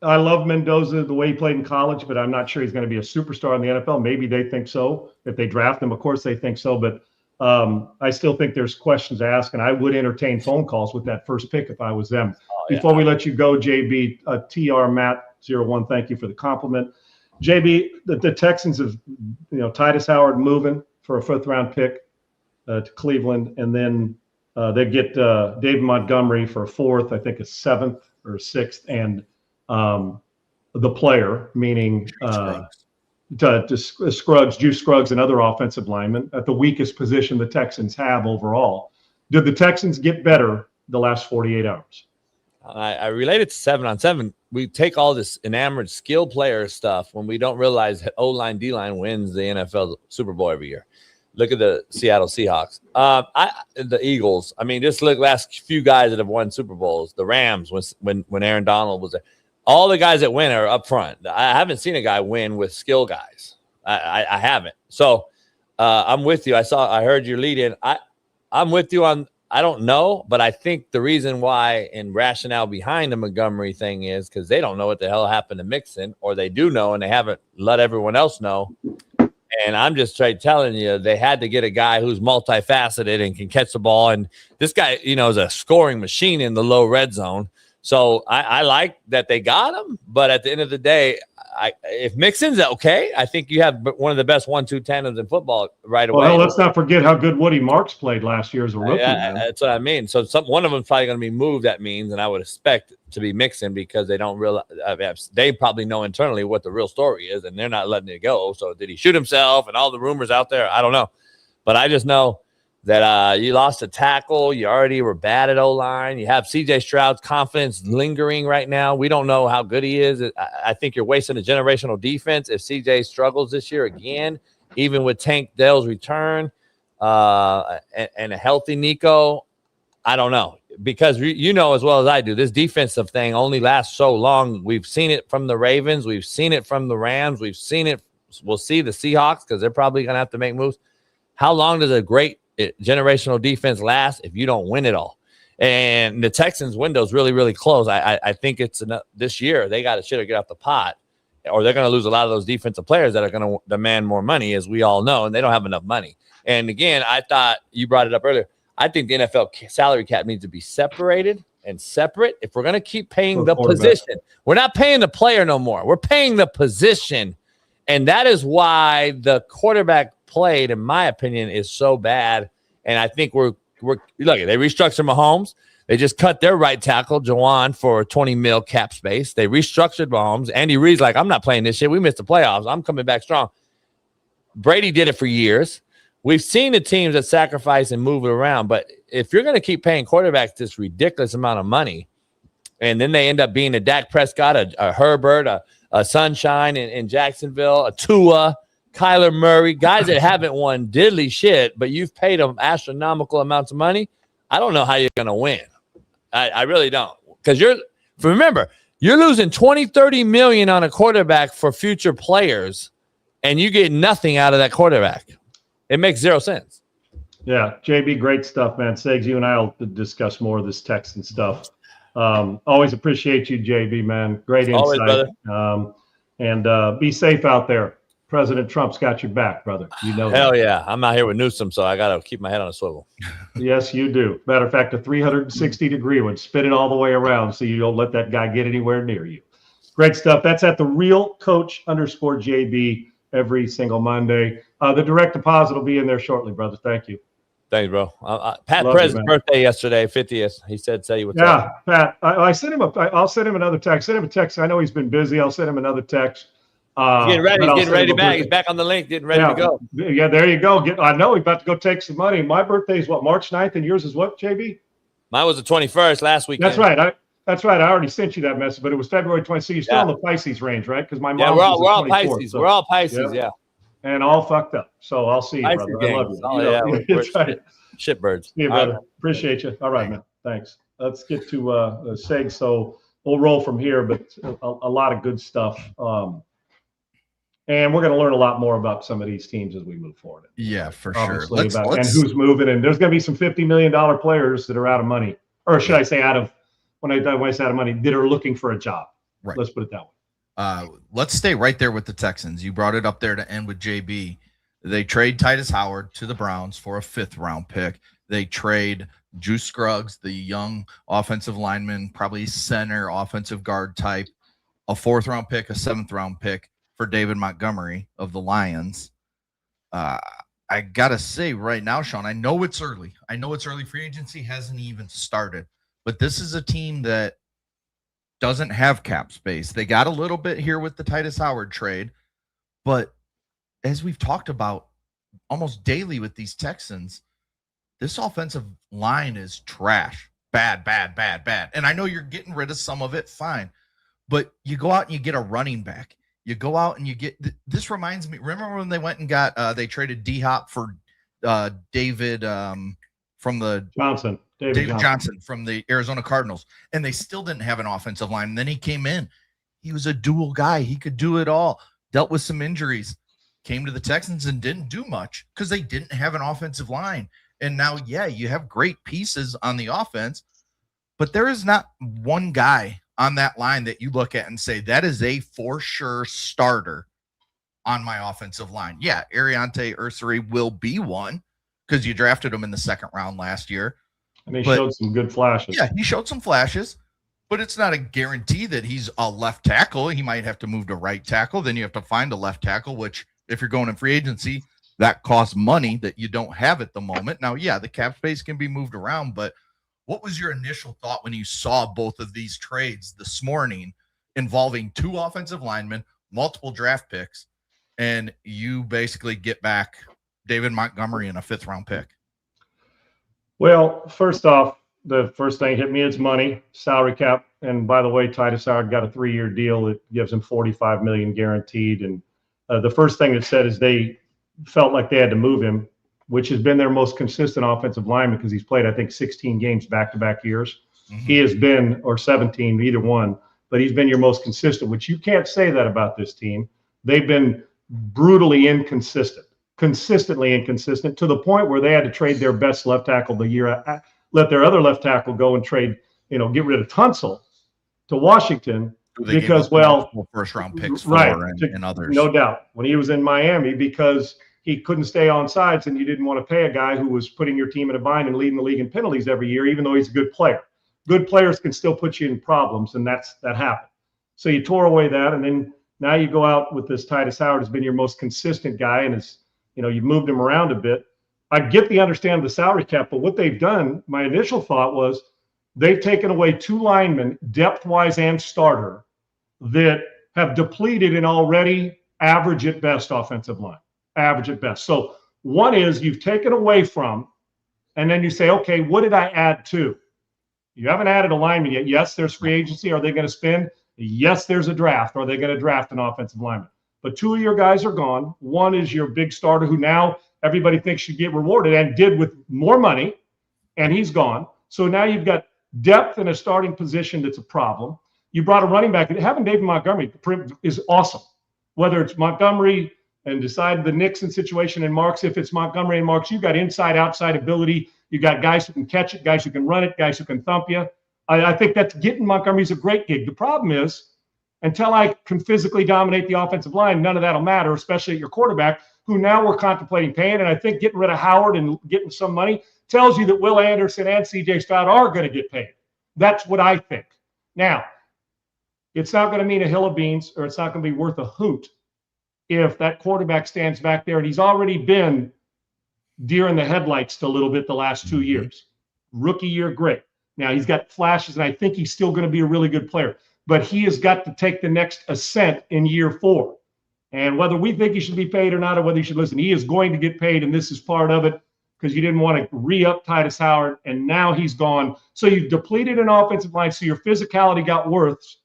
I love Mendoza, the way he played in college, but I'm not sure he's going to be a superstar in the NFL. Maybe they think so. If they draft him, of course they think so. But I still think there's questions to ask, and I would entertain phone calls with that first pick if I was them. Before we let you go, JB, TR Matt 01, thank you for the compliment. JB, the Texans have, Titus Howard moving for a 5th-round pick to Cleveland, and then they get David Montgomery for a 4th, I think a 7th or 6th, and the player, meaning Juice Scruggs, and other offensive linemen at the weakest position the Texans have overall. Did the Texans get better the last 48 hours? I relate it to 7-on-7. We take all this enamored skill player stuff when we don't realize that O-line, D-line wins the NFL Super Bowl every year. Look at the Seattle Seahawks. The Eagles. I mean, just look last few guys that have won Super Bowls. The Rams when Aaron Donald was there. All the guys that win are up front. I haven't seen a guy win with skill guys. I haven't. So I'm with you. I heard your lead in. I'm with you on. I don't know, but I think the reason why and rationale behind the Montgomery thing is because they don't know what the hell happened to Mixon, or they do know and they haven't let everyone else know. And I'm just telling you, they had to get a guy who's multifaceted and can catch the ball. And this guy, is a scoring machine in the low red zone. So I like that they got him. But at the end of the day, if Mixon's okay, I think you have one of the best 1-2 tandems in football right away. Well, let's not forget how good Woody Marks played last year as a rookie. That's what I mean. So one of them's probably going to be moved, that means, and I would expect to be Mixon because they don't realize they probably know internally what the real story is, and they're not letting it go. So did he shoot himself and all the rumors out there? I don't know. But I just know that you lost a tackle. You already were bad at O-line. You have C.J. Stroud's confidence lingering right now. We don't know how good he is. I think you're wasting a generational defense if C.J. struggles this year again, even with Tank Dell's return and a healthy Nico. I don't know, because you know as well as I do, this defensive thing only lasts so long. We've seen it from the Ravens. We've seen it from the Rams. We've seen it. We'll see the Seahawks because they're probably going to have to make moves. How long does a great generational defense last if you don't win it all? And the Texans' window is really, really close. I think it's enough this year. They got to shit or get off the pot, or they're going to lose a lot of those defensive players that are going to demand more money, as we all know, and they don't have enough money. And again, I thought you brought it up earlier. I think the NFL salary cap needs to be separated and separate. If we're going to keep paying the position, we're not paying the player no more. We're paying the position. And that is why the quarterback played, in my opinion, is so bad. And I think we're look, they restructured Mahomes. They just cut their right tackle, Jawan, for 20 mil cap space. They restructured Mahomes. Andy Reid's like, I'm not playing this shit. We missed the playoffs. I'm coming back strong. Brady did it for years. We've seen the teams that sacrifice and move it around, but if you're going to keep paying quarterbacks this ridiculous amount of money, and then they end up being a Dak Prescott, a Herbert, a Sunshine in Jacksonville, a Tua, Kyler Murray, guys that haven't won diddly shit, but you've paid them astronomical amounts of money, I don't know how you're going to win. I really don't. Because remember, you're losing 20, 30 million on a quarterback for future players, and you get nothing out of that quarterback. It makes zero sense. Yeah, JB, great stuff, man. Segs, you and I will discuss more of this Texan stuff. Always appreciate you, JB, man. Great insight. Always, brother. And be safe out there. President Trump's got your back, brother. You know Hell that. yeah. I'm out here with Newsom, so I got to keep my head on a swivel. Yes, you do. Matter of fact, a 360-degree one. Spin it all the way around so you don't let that guy get anywhere near you. Great stuff. That's at the real coach _JB every single Monday. The direct deposit will be in there shortly, brother. Thank you. Thanks, bro. Pat Perez's birthday yesterday, 50th. He said, "Say what's up." Yeah, Pat. I sent him I'll send him another text. Send him a text. I know he's been busy. I'll send him another text. He's getting ready. He's getting ready back. He's back on the link, getting ready to go. Yeah, there you go. I know he's about to go take some money. My birthday is what, March 9th, and yours is what, JB? Mine was the 21st last weekend. That's right. That's right. I already sent you that message, but it was February 20th. So you're still in the Pisces range, right? Because my mom we're all Pisces. So. We're all Pisces, yeah. And all fucked up. So I'll see you, Pisces brother. I love you. Oh, yeah. That's right. Shitbirds. See you, brother. Appreciate you. All right, man. Thanks. Let's get to Seg. So we'll roll from here, but a lot of good stuff. And we're going to learn a lot more about some of these teams as we move forward. Yeah, for Obviously, sure. And who's moving. And there's going to be some $50 million players that are out of money. Or should I say when I say out of money, that are looking for a job. Right. Let's put it that way. Let's stay right there with the Texans. You brought it up there to end with JB. They trade Titus Howard to the Browns for a 5th-round pick. They trade Juice Scruggs, the young offensive lineman, probably center, offensive guard type, a 4th-round pick, a 7th-round pick for David Montgomery of the Lions. I got to say right now, Sean, I know it's early. Free agency hasn't even started. But this is a team that doesn't have cap space. They got a little bit here with the Titus Howard trade, but as we've talked about almost daily with these Texans, this offensive line is trash. Bad. And I know you're getting rid of some of it, fine. But you go out and you get a running back. You go out and you get – this reminds me – remember when they went and got they traded D-Hop for David from the – Johnson. David Johnson from the Arizona Cardinals, and they still didn't have an offensive line. And then he came in. He was a dual guy. He could do it all. Dealt with some injuries. Came to the Texans and didn't do much because they didn't have an offensive line. And now, yeah, you have great pieces on the offense, but there is not one guy on that line that you look at and say, that is a for sure starter on my offensive line. Yeah, Ariante Ursary will be one because you drafted him in the 2nd round last year. And he showed some good flashes. Yeah, he showed some flashes, but it's not a guarantee that he's a left tackle. He might have to move to right tackle. Then you have to find a left tackle, which if you're going in free agency, that costs money that you don't have at the moment. Now, yeah, the cap space can be moved around, but what was your initial thought when you saw both of these trades this morning involving 2 offensive linemen, multiple draft picks, and you basically get back David Montgomery and a 5th-round pick? Well, first off, the first thing hit me is money, salary cap. And by the way, Titus Howard got a 3-year deal that gives him $45 million guaranteed. And the first thing it said is they felt like they had to move him, which has been their most consistent offensive lineman because he's played, I think, 16 games back-to-back years. Mm-hmm. He has been, or 17, either one, but he's been your most consistent, which you can't say that about this team. They've been brutally inconsistent. Consistently inconsistent to the point where they had to trade their best left tackle the year, let their other left tackle go and trade, get rid of Tunsil to Washington because, first round picks, right, and others. No doubt. When he was in Miami, because he couldn't stay on sides and you didn't want to pay a guy who was putting your team in a bind and leading the league in penalties every year, even though he's a good player. Good players can still put you in problems, and that happened. So you tore away that, and then now you go out with this Titus Howard has been your most consistent guy, and is, you've moved him around a bit. I get the understand of the salary cap, but what they've done, my initial thought was they've taken away 2 linemen, depth-wise and starter, that have depleted an already average at best offensive line. Average at best. So one is you've taken away from, and then you say, okay, what did I add to? You haven't added a lineman yet. Yes, there's free agency. Are they going to spend? Yes, there's a draft. Are they going to draft an offensive lineman? But 2 of your guys are gone. One is your big starter who now everybody thinks should get rewarded and did with more money, and he's gone. So now you've got depth in a starting position that's a problem. You brought a running back. Having David Montgomery is awesome. Whether it's Montgomery and decide the Nixon situation and Marks, if it's Montgomery and Marks, you've got inside, outside ability. You got guys who can catch it, guys who can run it, guys who can thump you. I think that's getting Montgomery's a great gig. The problem is, until I can physically dominate the offensive line, none of that'll matter, especially at your quarterback, who now we're contemplating paying. And I think getting rid of Howard and getting some money tells you that Will Anderson and C.J. Stroud are going to get paid. That's what I think. Now, it's not going to mean a hill of beans, or it's not going to be worth a hoot if that quarterback stands back there, and he's already been deer in the headlights a little bit the last 2 years. Rookie year, great. Now he's got flashes, and I think he's still going to be a really good player. But he has got to take the next ascent in year 4. And whether we think he should be paid or not, or whether he should listen, he is going to get paid, and this is part of it because you didn't want to re-up Titus Howard, and now he's gone. So you've depleted an offensive line, so your physicality got worse.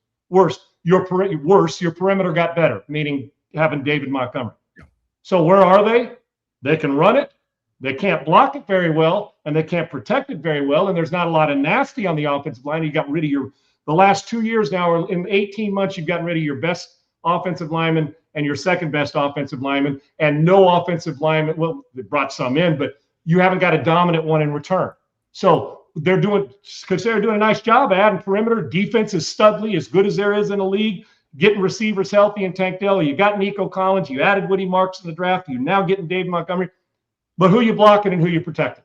Your perimeter got better, meaning having David Montgomery. Yeah. So where are they? They can run it. They can't block it very well, and they can't protect it very well, and there's not a lot of nasty on the offensive line. You got rid of the last 2 years now, or in 18 months, you've gotten rid of your best offensive lineman and your second best offensive lineman, and no offensive lineman. Well, they brought some in, but you haven't got a dominant one in return. So they're doing a nice job adding perimeter. Defense is studly, as good as there is in the league. Getting receivers healthy in Tank Dell. You got Nico Collins. You added Woody Marks in the draft. You're now getting David Montgomery. But who you blocking and who you protecting?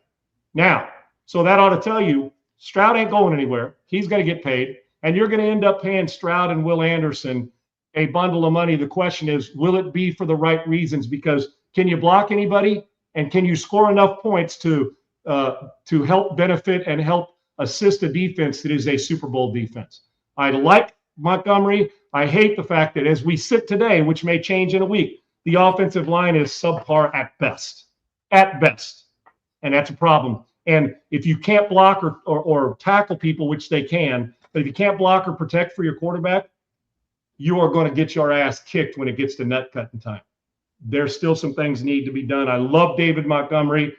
Now, so that ought to tell you Stroud ain't going anywhere. He's going to get paid. And you're going to end up paying Stroud and Will Anderson a bundle of money. The question is, will it be for the right reasons? Because can you block anybody? And can you score enough points to help benefit and help assist a defense that is a Super Bowl defense? I like Montgomery. I hate the fact that as we sit today, which may change in a week, the offensive line is subpar at best. At best. And that's a problem. And if you can't block or tackle people, which they can, but if you can't block or protect for your quarterback, you are going to get your ass kicked when it gets to nut cutting time. There's still some things need to be done. I love David Montgomery.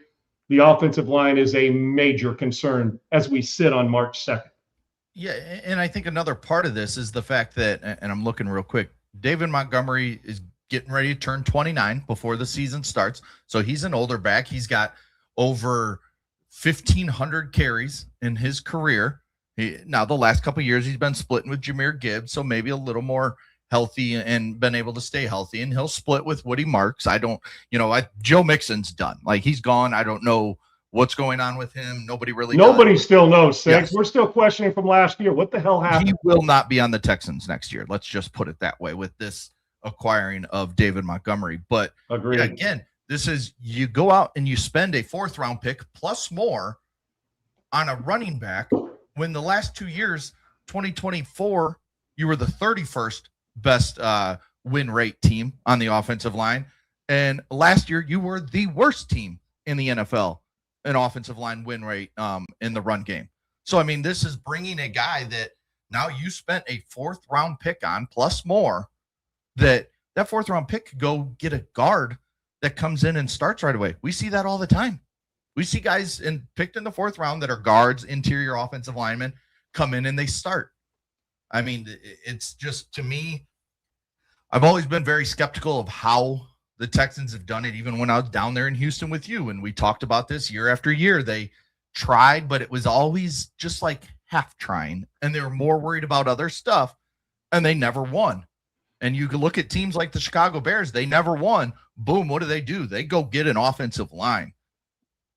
The offensive line is a major concern as we sit on March 2nd. Yeah, and I think another part of this is the fact that, and I'm looking real quick, David Montgomery is getting ready to turn 29 before the season starts. So he's an older back. He's got over 1,500 carries in his career. Now, the last couple of years, he's been splitting with Jahmyr Gibbs, so maybe a little more healthy and been able to stay healthy. And he'll split with Woody Marks. Joe Mixon's done. Like, he's gone. I don't know what's going on with him. Nobody still knows, Segs. Yes. We're still questioning from last year. What the hell happened? He will not be on the Texans next year. Let's just put it that way with this acquiring of David Montgomery. But again, this is, you go out and you spend a 4th round pick plus more on a running back when the last 2 years, 2024, you were the 31st best win rate team on the offensive line. And last year you were the worst team in the NFL an offensive line win rate in the run game. So, I mean, this is bringing a guy that now you spent a 4th round pick on plus more, that 4th round pick could go get a guard that comes in and starts right away. We see that all the time. We see guys picked in the 4th round that are guards, interior offensive linemen, come in and they start. I mean, it's just, to me, I've always been very skeptical of how the Texans have done it, even when I was down there in Houston with you, and we talked about this year after year. They tried, but it was always just like half trying, and they were more worried about other stuff, and they never won. And you can look at teams like the Chicago Bears. They never won. Boom, what do? They go get an offensive line.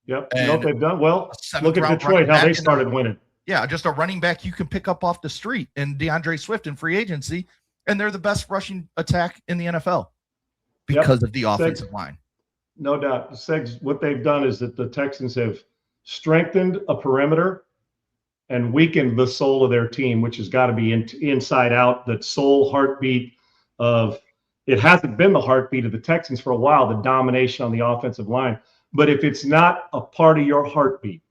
Yep. You know what they've done? Well, look at round Detroit, how they started winning. Yeah, just a running back you can pick up off the street, and DeAndre Swift in free agency, and they're the best rushing attack in the NFL because of the offensive line. No doubt. Segs, what they've done is that the Texans have strengthened a perimeter and weakened the soul of their team, which has got to be inside out, that soul heartbeat of – it hasn't been the heartbeat of the Texans for a while, the domination on the offensive line. But if it's not a part of your heartbeat,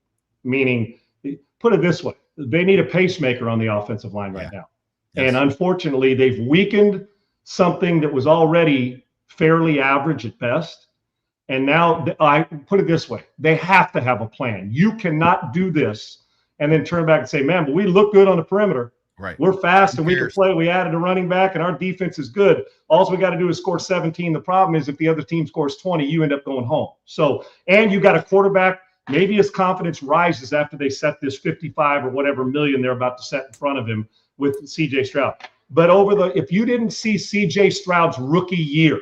meaning – put it this way, they need a pacemaker on the offensive line right now. Yes. And unfortunately, they've weakened something that was already fairly average at best. And now, I put it this way, they have to have a plan. You cannot do this and then turn back and say, man, but we look good on the perimeter. Right. We're fast and we can play. We added a running back and our defense is good. All we got to do is score 17. The problem is if the other team scores 20, you end up going home. So, and you got a quarterback. Maybe his confidence rises after they set this 55 or whatever million they're about to set in front of him with CJ Stroud. But if you didn't see CJ Stroud's rookie year,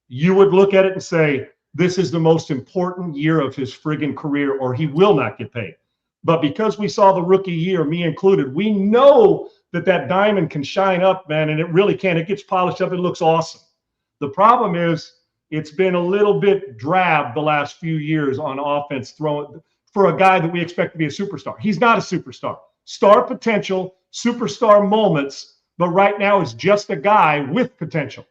you would look at it and say, this is the most important year of his friggin' career, or he will not get paid. But because we saw the rookie year, me included, we know that diamond can shine up, man, and it really can. It gets polished up. It looks awesome. The problem is, it's been a little bit drab the last few years on offense throwing for a guy that we expect to be a superstar. He's not a superstar. Star potential, superstar moments, but right now is just a guy with potential.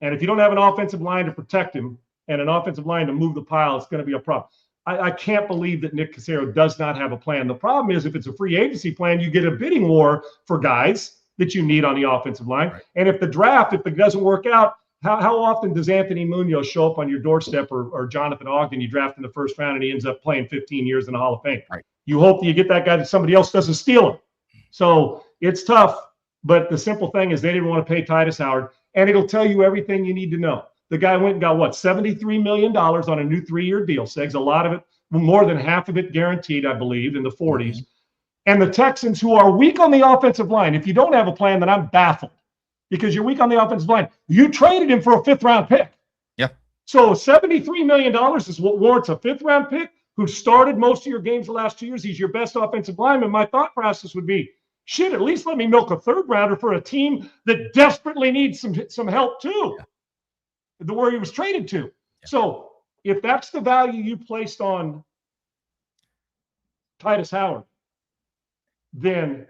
And if you don't have an offensive line to protect him and an offensive line to move the pile, it's going to be a problem. I can't believe that Nick Caserio does not have a plan. The problem is if it's a free agency plan, you get a bidding war for guys that you need on the offensive line. Right. And if it doesn't work out, how often does Anthony Munoz show up on your doorstep or Jonathan Ogden you draft in the first round and he ends up playing 15 years in the Hall of Fame? Right. You hope that you get that guy that somebody else doesn't steal him. So it's tough, but the simple thing is they didn't want to pay Titus Howard, and it'll tell you everything you need to know. The guy went and got, $73 million on a new 3-year deal, Segs. A lot of it, more than half of it guaranteed, I believe, in the 40s. Mm-hmm. And the Texans, who are weak on the offensive line, if you don't have a plan, then I'm baffled. Because you're weak on the offensive line. You traded him for a 5th-round pick. Yeah. So $73 million is what warrants a 5th-round pick who started most of your games the last 2 years. He's your best offensive lineman. My thought process would be, shit, at least let me milk a 3rd-rounder for a team that desperately needs some help too. Yeah. Where he was traded to. Yeah. So if that's the value you placed on Titus Howard, then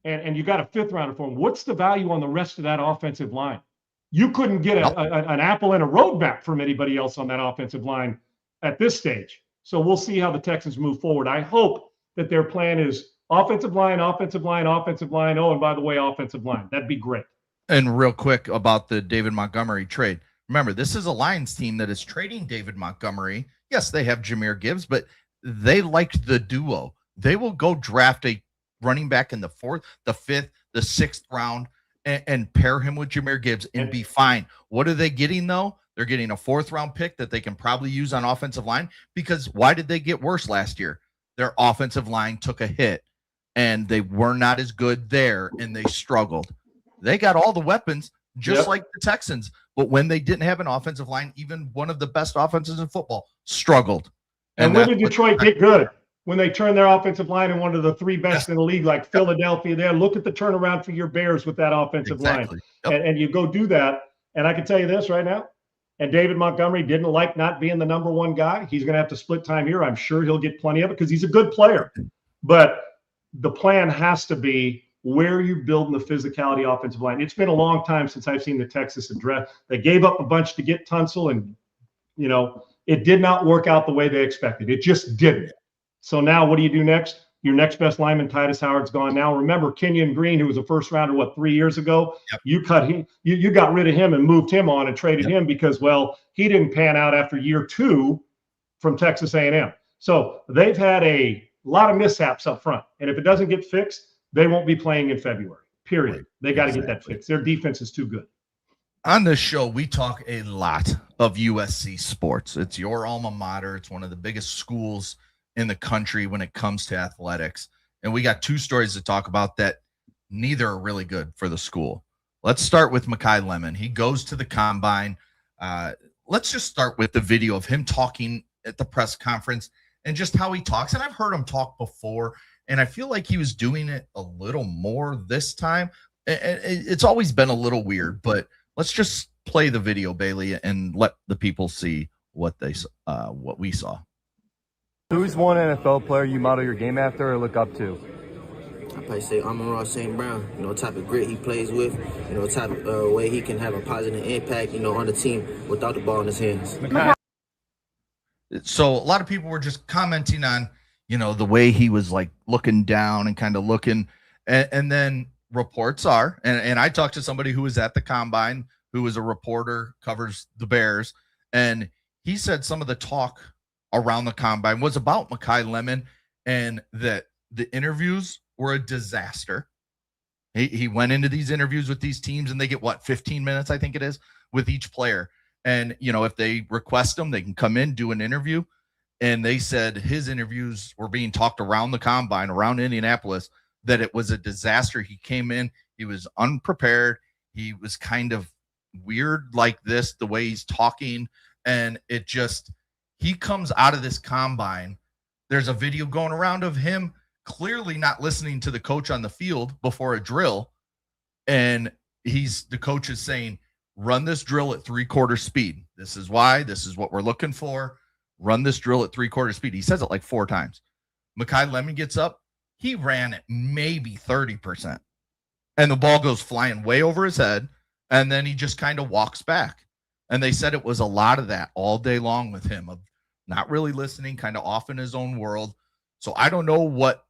and you got a 5th-rounder for him, what's the value on the rest of that offensive line? You couldn't get an apple and a roadmap from anybody else on that offensive line at this stage. So we'll see how the Texans move forward. I hope that their plan is offensive line, offensive line, offensive line. Oh, and by the way, offensive line. That'd be great. And real quick about the David Montgomery trade. Remember, this is a Lions team that is trading David Montgomery. Yes, they have Jahmyr Gibbs, but they liked the duo. They will go draft a running back in the 4th, the 5th, the 6th round and pair him with Jahmyr Gibbs and be fine. What are they getting, though? They're getting a 4th-round pick that they can probably use on offensive line, because why did they get worse last year? Their offensive line took a hit, and they were not as good there, and they struggled. They got all the weapons, just like the Texans, but when they didn't have an offensive line, even one of the best offenses in football struggled. And when did Detroit get good? When they turn their offensive line in one of the 3 best in the league, like Philadelphia there. Look at the turnaround for your Bears with that offensive line. Yep. And you go do that. And I can tell you this right now, and David Montgomery didn't like not being the number 1 guy. He's going to have to split time here. I'm sure he'll get plenty of it because he's a good player. But the plan has to be where are you building the physicality offensive line. It's been a long time since I've seen the Texans address. They gave up a bunch to get Tunsil and, It did not work out the way they expected. It just didn't. So now what do you do next? Your next best lineman, Titus Howard's gone now. Remember, Kenyon Green, who was a first rounder, 3 years ago? Yep. You cut him, you got rid of him and moved him on and traded him because, well, he didn't pan out after year 2 from Texas A&M. So they've had a lot of mishaps up front. And if it doesn't get fixed, they won't be playing in February, period. Right. They got to get that fixed. Their defense is too good. On this show, we talk a lot of USC sports. It's your alma mater. It's one of the biggest schools in the country when it comes to athletics. And we got 2 stories to talk about that neither are really good for the school. Let's start with Makai Lemon. He goes to the combine. Let's just start with the video of him talking at the press conference and just how he talks. And I've heard him talk before, and I feel like he was doing it a little more this time. It's always been a little weird, but let's just play the video, Bailey, and let the people see what we saw. Who's one NFL player you model your game after or look up to? I'd probably say Amon-Ra St. Brown, type of grit he plays with, type of way he can have a positive impact, on the team without the ball in his hands. So a lot of people were just commenting on, the way he was like looking down and kind of looking. And then reports are, and I talked to somebody who was at the combine, who was a reporter, covers the Bears, and he said some of the talk around the combine was about Makai Lemon and that the interviews were a disaster. He went into these interviews with these teams and they get 15 minutes, I think it is, with each player. And, if they request them, they can come in, do an interview. And they said his interviews were being talked around the combine, around Indianapolis, that it was a disaster. He came in, he was unprepared. He was kind of weird like this, the way he's talking. And he comes out of this combine. There's a video going around of him clearly not listening to the coach on the field before a drill. And the coach is saying, run this drill at 3/4 speed. This is why, this is what we're looking for. Run this drill at 3/4 speed. He says it like 4 times. Makai Lemon gets up. He ran at maybe 30%. And the ball goes flying way over his head. And then he just kind of walks back. And they said it was a lot of that all day long with him, of not really listening, kind of off in his own world. So I don't know what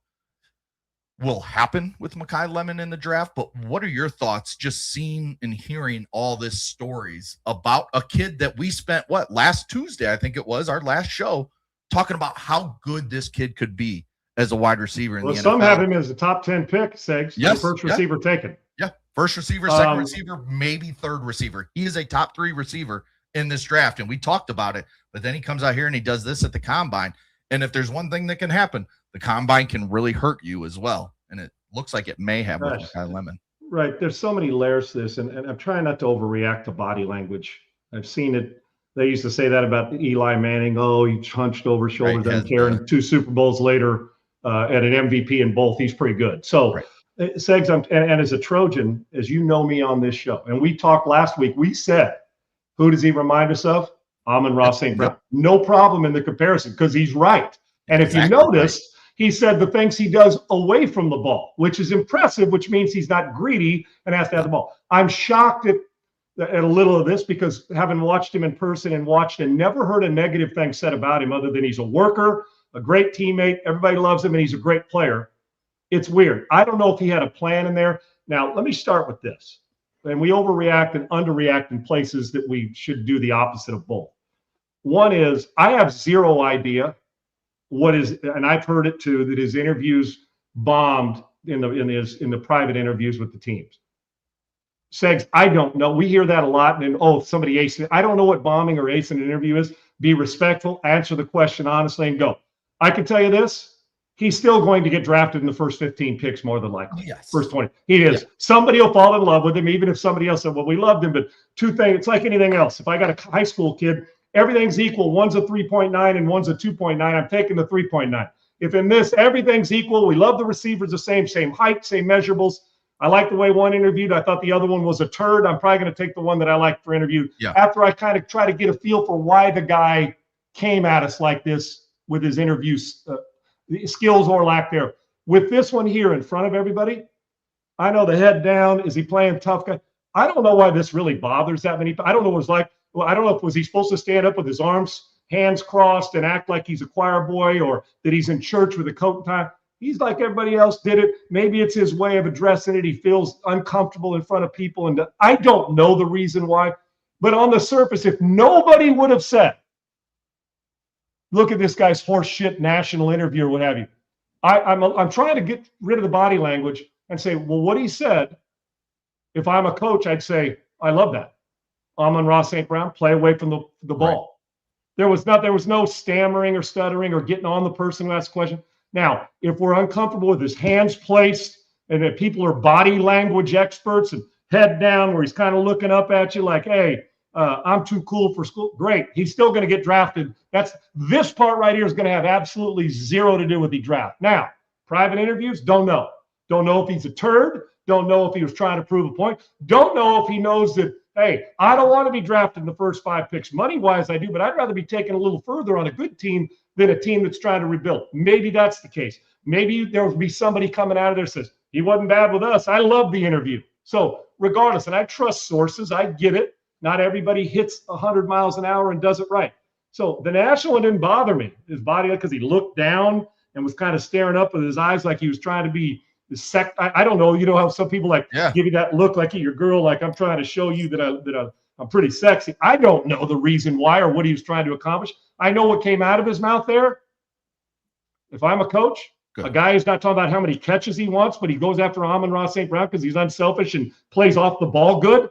will happen with Makai Lemon in the draft, but what are your thoughts just seeing and hearing all this stories about a kid that we spent, last Tuesday, I think it was, our last show, talking about how good this kid could be as a wide receiver in the NFL. Some have him as a top 10 pick, Segs. Yes, first receiver taken. Yeah, first receiver, second receiver, maybe third receiver. He is a top 3 receiver in this draft, and we talked about it. But then he comes out here and he does this at the combine. And if there's one thing that can happen, the combine can really hurt you as well. And it looks like it may have with Makai Lemon. Right. There's so many layers to this, and I'm trying not to overreact to body language. I've seen it. They used to say that about Eli Manning. Oh, he hunched over shoulder, doesn't care. And 2 Super Bowls later, at an MVP in both, he's pretty good. So, Segs, and as a Trojan, as you know me on this show, and we talked last week, we said, who does he remind us of? Amon-Ra St. Brown. No problem in the comparison because he's right. And if you notice, he said the things he does away from the ball, which is impressive, which means he's not greedy and has to have the ball. I'm shocked at a little of this because having watched him in person and watched and never heard a negative thing said about him other than he's a worker, a great teammate, everybody loves him, and he's a great player. It's weird. I don't know if he had a plan in there. Now, let me start with this. And we overreact and underreact in places that we should do the opposite of both. One is I have zero idea what is, and I've heard it too, that his interviews bombed in the private interviews with the teams. Segs, I don't know. We hear that a lot. And somebody aced it. I don't know what bombing or acing an interview is. Be respectful, answer the question honestly, and go. I can tell you this. He's still going to get drafted in the first 15 picks more than likely. Yes. First 20. He is. Yeah. Somebody will fall in love with him, even if somebody else said, well, we loved him. But 2 things, it's like anything else. If I got a high school kid, everything's equal. One's a 3.9 and one's a 2.9. I'm taking the 3.9. If in this, everything's equal, we love the receivers the same height, same measurables. I like the way one interviewed. I thought the other one was a turd. I'm probably going to take the one that I liked for interview. Yeah. After I kind of try to get a feel for why the guy came at us like this with his interviews, skills or lack there. With this one here in front of everybody, I know the head down. Is he playing tough guy? I don't know why this really bothers that many. I don't know what it's like. Well, I don't know if was he supposed to stand up with his arms hands crossed and act like he's a choir boy or that he's in church with a coat and tie. He's like everybody else did it. Maybe it's his way of addressing it. He feels uncomfortable in front of people. And I don't know the reason why. But on the surface, if nobody would have said, look at this guy's horse shit national interview or what have you, I'm trying to get rid of the body language and say, well, what he said, if I'm a coach, I'd say, I love that. Amon-Ra St. Brown, play away from the ball. Right. There was no stammering or stuttering or getting on the person who asked the question. Now, if we're uncomfortable with his hands placed and that people are body language experts and head down where he's kind of looking up at you like, hey, I'm too cool for school. Great. He's still going to get drafted. This part right here is going to have absolutely zero to do with the draft. Now, private interviews, don't know. Don't know if he's a turd. Don't know if he was trying to prove a point. Don't know if he knows that, hey, I don't want to be drafted in the first 5 picks. Money-wise, I do, but I'd rather be taken a little further on a good team than a team that's trying to rebuild. Maybe that's the case. Maybe there will be somebody coming out of there that says, he wasn't bad with us. I love the interview. So regardless, and I trust sources. I get it. Not everybody hits 100 miles an hour and does it right. So the national one didn't bother me. His body, because he looked down and was kind of staring up with his eyes like he was trying to be I don't know. You know how some people give you that look like your girl, like I'm trying to show you that I'm pretty sexy. I don't know the reason why or what he was trying to accomplish. I know what came out of his mouth there. If I'm a coach, a guy who's not talking about how many catches he wants, but he goes after Amon-Ra St. Brown because he's unselfish and plays off the ball good.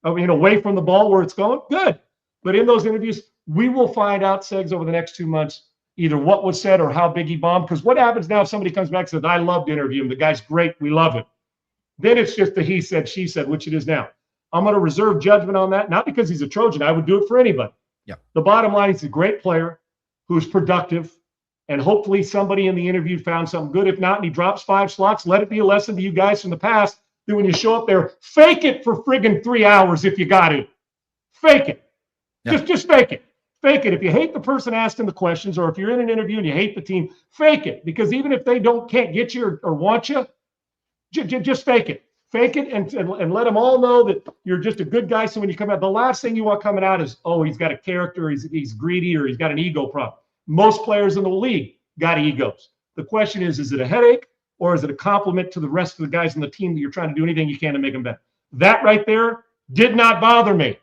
I mean, away from the ball where it's going, good. But in those interviews, we will find out, Segs, over the next 2 months, either what was said or how big he bombed. Because what happens now if somebody comes back and says, I loved to interview him, the guy's great, we love him. Then it's just the he said, she said, which it is now. I'm going to reserve judgment on that, not because he's a Trojan. I would do it for anybody. Yeah. The bottom line, he's a great player who's productive, and hopefully somebody in the interview found something good. If not, and he drops 5 slots, let it be a lesson to you guys from the past that when you show up there, fake it for friggin' 3 hours if you got it. Fake it. Yeah. Just fake it. Fake it. If you hate the person asking the questions, or if you're in an interview and you hate the team, fake it. Because even if they can't get you or want you, just fake it. Fake it and let them all know that you're just a good guy. So when you come out, the last thing you want coming out is, oh, he's got a character, he's greedy, or he's got an ego problem. Most players in the league got egos. The question is it a headache, or is it a compliment to the rest of the guys on the team that you're trying to do anything you can to make them better? That right there did not bother me.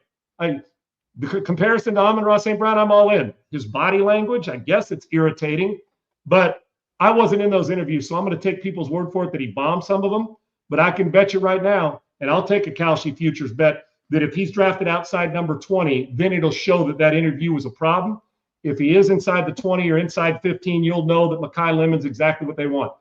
The comparison to Amon-Ra St. Brown, I'm all in. His body language, I guess it's irritating, but I wasn't in those interviews, so I'm going to take people's word for it that he bombed some of them. But I can bet you right now, and I'll take a Kalshi futures bet, that if he's drafted outside number 20, then it'll show that interview was a problem. If he is inside the 20 or inside 15, you'll know that Makai Lemon's exactly what they want.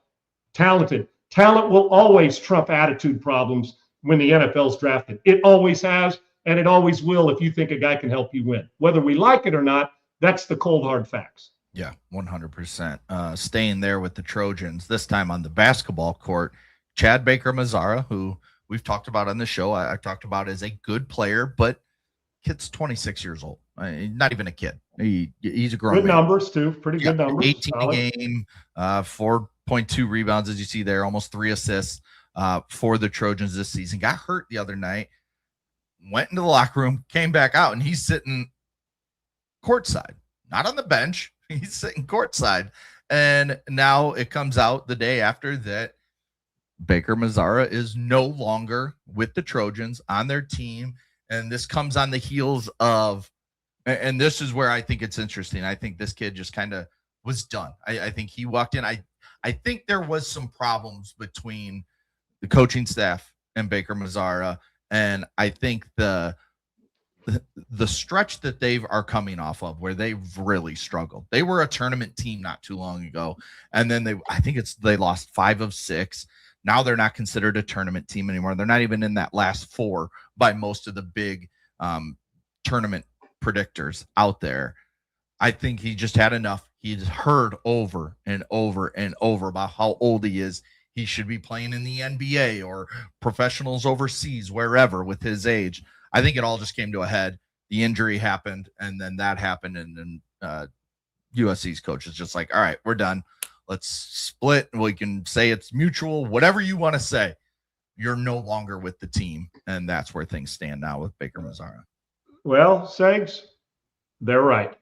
Talented. Talent will always trump attitude problems when the NFL's drafted. It always has. And it always will if you think a guy can help you win. Whether we like it or not, that's the cold, hard facts. Yeah, 100%. Staying there with the Trojans, this time on the basketball court, Chad Baker-Mazara, who we've talked about on the show, I talked about as a good player, but kid's 26 years old. Not even a kid. He's a grown man. Good numbers, too. Pretty good numbers. 18 a game, 4.2 rebounds, as you see there, almost 3 assists for the Trojans this season. Got hurt the other night. Went into the locker room, came back out, and he's sitting courtside, not on the bench. He's sitting courtside. And now it comes out the day after that Baker-Mazara is no longer with the Trojans on their team. And this comes on the heels of, and this is where I think it's interesting. I think this kid just kind of was done. I think he walked in. I think there was some problems between the coaching staff and Baker-Mazara. And I think the stretch that they are coming off of, where they've really struggled. They were a tournament team not too long ago, and then they lost 5 of 6. Now they're not considered a tournament team anymore. They're not even in that last 4 by most of the big tournament predictors out there. I think he just had enough. He's heard over and over and over about how old he is. He should be playing in the NBA or professionals overseas, wherever, with his age. I think it all just came to a head. The injury happened, and then that happened, and then USC's coach is just like, all right, we're done. Let's split. We can say it's mutual, whatever you want to say. You're no longer with the team, and that's where things stand now with Baker-Mazara. Well, Segs, they're right.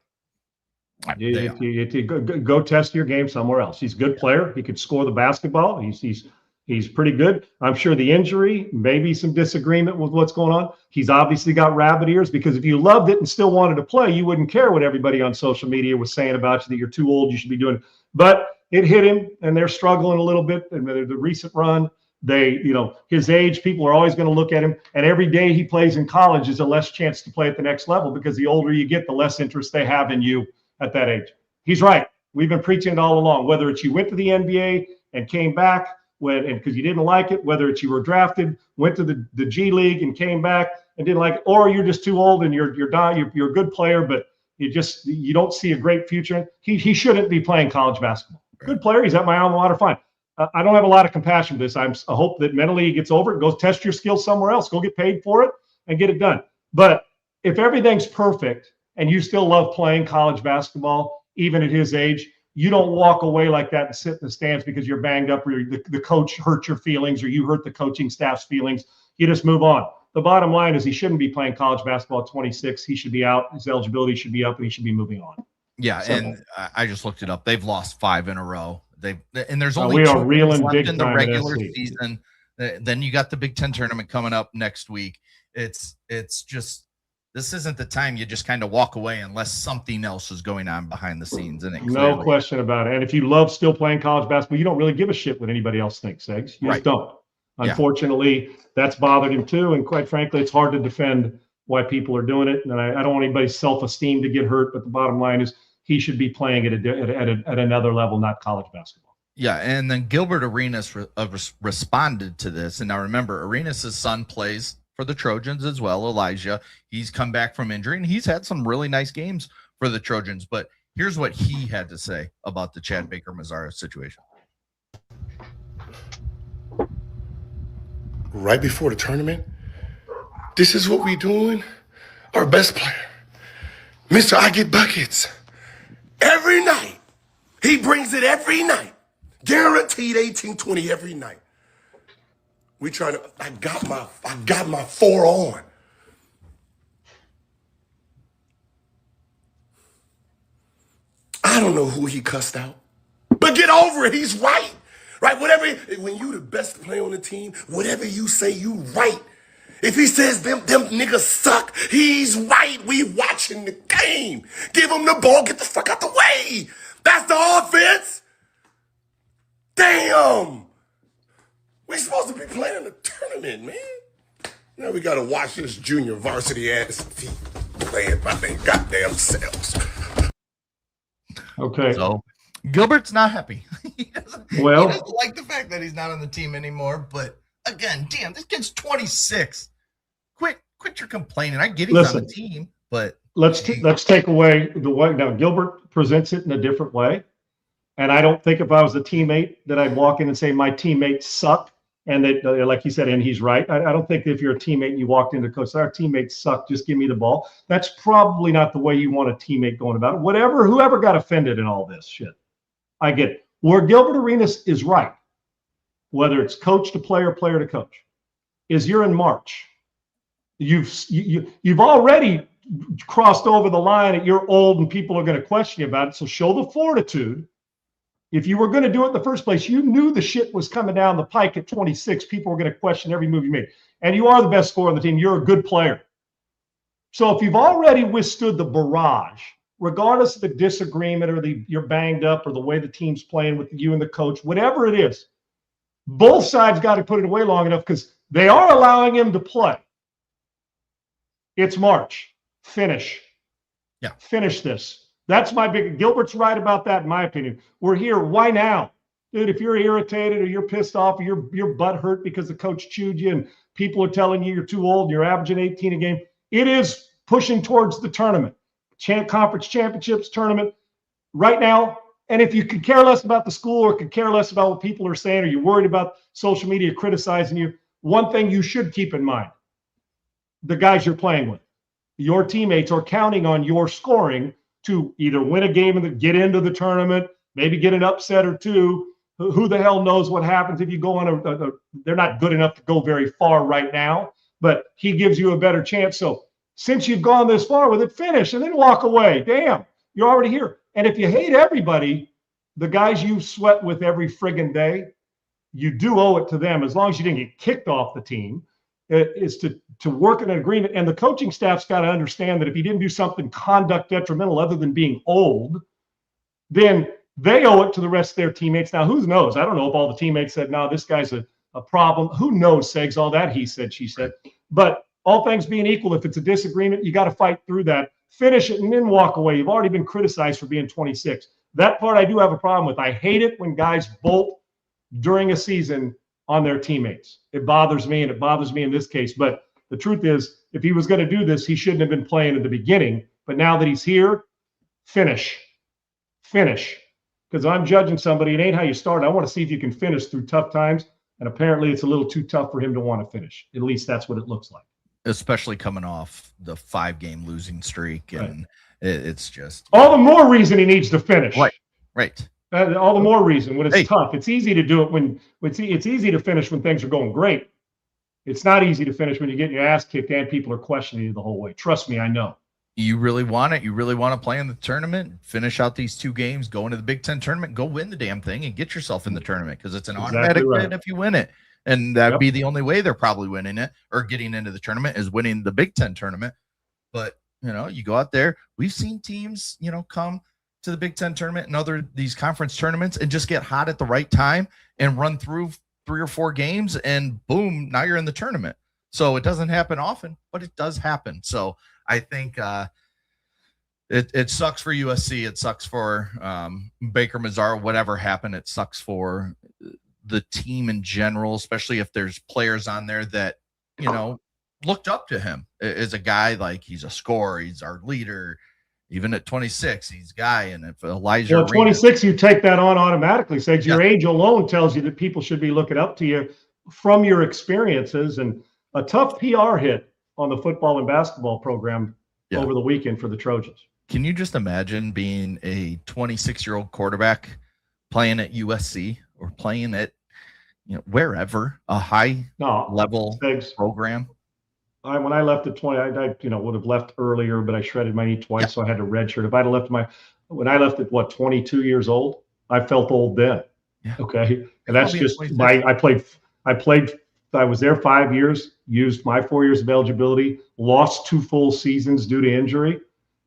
Go test your game somewhere else. He's a good player. He could score the basketball. He's pretty good. I'm sure the injury, maybe some disagreement with what's going on. He's obviously got rabbit ears, because if you loved it and still wanted to play, you wouldn't care what everybody on social media was saying about you, that you're too old, you should be doing it. But it hit him, and they're struggling a little bit. And the recent run, his age, people are always going to look at him. And every day he plays in college is a less chance to play at the next level, because the older you get, the less interest they have in you at that age. He's right. We've been preaching it all along, whether it's you went to the NBA and came back because you didn't like it, whether it's you were drafted, went to the G League and came back and didn't like it, or you're just too old and you're a good player, but you don't see a great future. He shouldn't be playing college basketball. Good player. He's at my alma mater. Fine. I don't have a lot of compassion for this. I hope that mentally he gets over it, goes test your skills somewhere else, go get paid for it and get it done. But if everything's perfect and you still love playing college basketball, even at his age, you don't walk away like that and sit in the stands because you're banged up, or the coach hurt your feelings, or you hurt the coaching staff's feelings. You just move on. The bottom line is he shouldn't be playing college basketball at 26. He should be out. His eligibility should be up, and he should be moving on. Yeah, and I just looked it up. They've lost 5 in a row. And there's only we are reeling big in the time regular in season. Then you got the Big Ten tournament coming up next week. It's just, this isn't the time you just kind of walk away unless something else is going on behind the scenes. And no question about it. And if you love still playing college basketball, you don't really give a shit what anybody else thinks, Eggs. You just don't. Unfortunately, that's bothered him too. And quite frankly, it's hard to defend why people are doing it. And I don't want anybody's self-esteem to get hurt, but the bottom line is he should be playing at another level, not college basketball. Yeah, and then Gilbert Arenas responded to this. And now remember, Arenas' son plays for the Trojans as well, Elijah. He's come back from injury, and he's had some really nice games for the Trojans. But here's what he had to say about the Chad Baker-Mazara situation. Right before the tournament, this is what we doing. Our best player, Mr. I Get Buckets, every night. He brings it every night. Guaranteed 18, 20 every night. We trying to, I got my 4 on. I don't know who he cussed out, but get over it. He's right. Right? When you the best player on the team, whatever you say, you right. If he says them niggas suck, he's right. We watching the game. Give him the ball, get the fuck out the way. That's the offense. Damn. We're supposed to be playing in the tournament, man. Now we gotta watch this junior varsity ass team playing by their goddamn selves. Okay. So Gilbert's not happy. he doesn't like the fact that he's not on the team anymore. But again, damn, this kid's 26. Quit your complaining. I get he's on the team, but let's take away the way. Now Gilbert presents it in a different way. And I don't think if I was a teammate that I'd walk in and say my teammates suck, and that, like he said, and he's right. I don't think if you're a teammate and you walked into coach, our teammates suck, just give me the ball. That's probably not the way you want a teammate going about it. Whoever got offended in all this shit, I get it. Where Gilbert Arenas is right, whether it's coach to player, player to coach, is you're in March. You've already crossed over the line and you're old and people are going to question you about it. So show the fortitude. If you were going to do it in the first place, you knew the shit was coming down the pike at 26. People were going to question every move you made. And you are the best scorer on the team. You're a good player. So if you've already withstood the barrage, regardless of the disagreement or you're banged up or the way the team's playing with you and the coach, whatever it is, both sides got to put it away long enough because they are allowing him to play. It's March. Finish. Yeah. Finish this. That's my big. Gilbert's right about that, in my opinion. We're here. Why now? Dude, if you're irritated or you're pissed off or your butt hurt because the coach chewed you and people are telling you you're too old and you're averaging 18 a game, it is pushing towards the tournament. Conference championships tournament right now. And if you could care less about the school or could care less about what people are saying or you're worried about social media criticizing you, one thing you should keep in mind, the guys you're playing with, your teammates are counting on your scoring to either win a game and get into the tournament, maybe get an upset or two. Who the hell knows what happens if you go on they're not good enough to go very far right now, but he gives you a better chance. So since you've gone this far with it, finish and then walk away. Damn, you're already here. And if you hate everybody, the guys you sweat with every friggin' day, you do owe it to them, as long as you didn't get kicked off the team, is to work in an agreement. And the coaching staff's got to understand that if you didn't do something conduct detrimental other than being old, then they owe it to the rest of their teammates. Now, who knows? I don't know if all the teammates said, no, this guy's a problem. Who knows, Segs, all that he said, she said. But all things being equal, if it's a disagreement, you got to fight through that, finish it, and then walk away. You've already been criticized for being 26. That part I do have a problem with. I hate it when guys bolt during a season on their teammates. It bothers me, and it bothers me in this case. But the truth is, if he was going to do this, he shouldn't have been playing at the beginning. But now that he's here, finish. Because I'm judging somebody. It ain't how you start. I want to see if you can finish through tough times. And apparently it's a little too tough for him to want to finish. At least that's what it looks like. Especially coming off the 5-game losing streak. And it's just all the more reason he needs to finish. Right. All the more reason when it's tough. It's easy to do it when it's easy to finish when things are going great. It's not easy to finish when you're getting your ass kicked and people are questioning you the whole way. Trust me, I know. You really want it. You really want to play in the tournament, finish out these 2 games, go into the Big Ten tournament, go win the damn thing and get yourself in the tournament, because it's an automatic win if you win it. And that'd be the only way they're probably winning it or getting into the tournament, is winning the Big Ten tournament. But, you go out there. We've seen teams, come to the Big Ten tournament and these conference tournaments and just get hot at the right time and run through 3 or 4 games and boom, now you're in the tournament. So it doesn't happen often, but it does happen. So I think it sucks for USC. It sucks for Baker Mazzaro, whatever happened. It sucks for the team in general, especially if there's players on there that, looked up to him as a guy. Like, he's a scorer. He's our leader. Even at 26, he's a guy. And if Elijah, well, 26, you take that on automatically. Says your age alone tells you that people should be looking up to you from your experiences. And a tough PR hit on the football and basketball program over the weekend for the Trojans. Can you just imagine being a 26-year-old quarterback playing at USC or playing at wherever, a high-level program? When I left at 20, I would have left earlier, but I shredded my knee twice, so I had to redshirt. If I'd have left when I left at 22 years old, I felt old then. Yeah. Okay, and that's just I was there 5 years, used my 4 years of eligibility, lost 2 full seasons due to injury.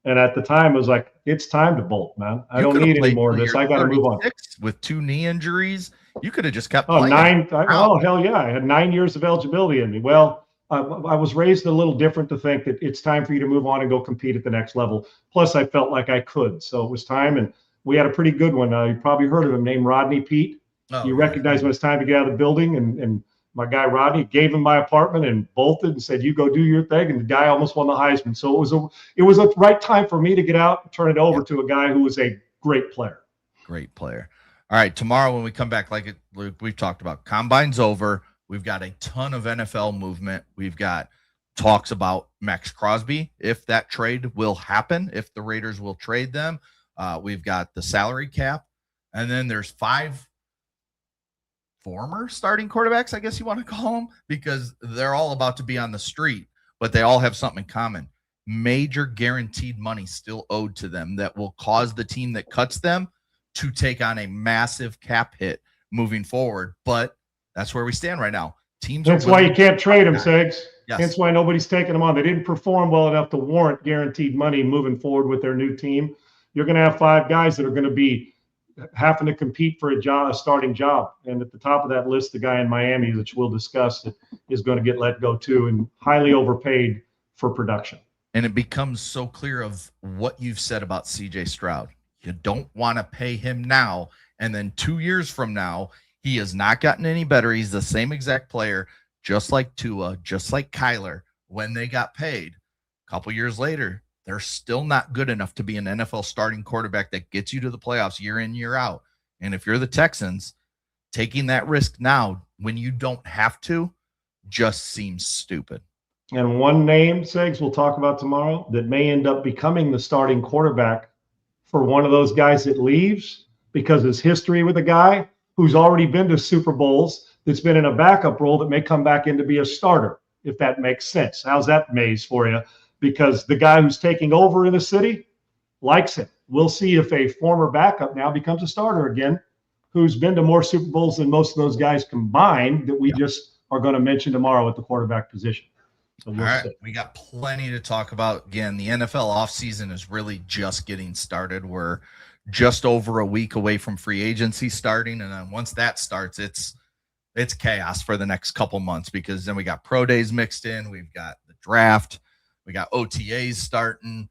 And at the time, I was like, it's time to bolt, man. I don't need any more of this. I got to move on. With 2 knee injuries, you could have just kept playing. Hell yeah. I had 9 years of eligibility in me. Well, I was raised a little different to think that it's time for you to move on and go compete at the next level. Plus, I felt like I could. So it was time. And we had a pretty good one. You probably heard of him, named Rodney Pete. You recognize when it's time to get out of the building. And my guy Rodney gave him my apartment and bolted and said, you go do your thing. And the guy almost won the Heisman. So it was a right time for me to get out and turn it over to a guy who was a great player. Great player. All right. Tomorrow when we come back, like we've talked about, Combine's over. We've got a ton of NFL movement. We've got talks about Max Crosby, if that trade will happen, if the Raiders will trade them. We've got the salary cap. And then there's 5 former starting quarterbacks, I guess you want to call them, because they're all about to be on the street, but they all have something in common. Major guaranteed money still owed to them that will cause the team that cuts them to take on a massive cap hit moving forward. But that's where we stand right now. That's why you can't trade them, Segs. Yes. That's why nobody's taking them on. They didn't perform well enough to warrant guaranteed money moving forward with their new team. You're going to have 5 guys that are going to be having to compete for a starting job. And at the top of that list, the guy in Miami, which we'll discuss, is going to get let go too, and highly overpaid for production. And it becomes so clear of what you've said about CJ Stroud. You don't want to pay him now, and then 2 years from now, he has not gotten any better. He's the same exact player, just like Tua, just like Kyler, when they got paid. A couple years later, they're still not good enough to be an NFL starting quarterback that gets you to the playoffs year in, year out. And if you're the Texans, taking that risk now when you don't have to just seems stupid. And one name, Segs, we'll talk about tomorrow, that may end up becoming the starting quarterback for one of those guys that leaves because his history with a guy who's already been to Super Bowls, that's been in a backup role, that may come back in to be a starter, if that makes sense. How's that maze for you? Because the guy who's taking over in the city likes him. We'll see if a former backup now becomes a starter again, who's been to more Super Bowls than most of those guys combined that we just are going to mention tomorrow at the quarterback position. So we'll All right, see. we got plenty to talk about. Again, the NFL offseason is really just getting started. We're just over a week away from free agency starting, and then once that starts, it's chaos for the next couple months, because then we got pro days mixed in, we've got the draft, we got OTAs starting.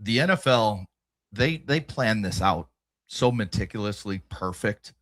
The NFL, they plan this out so meticulously perfect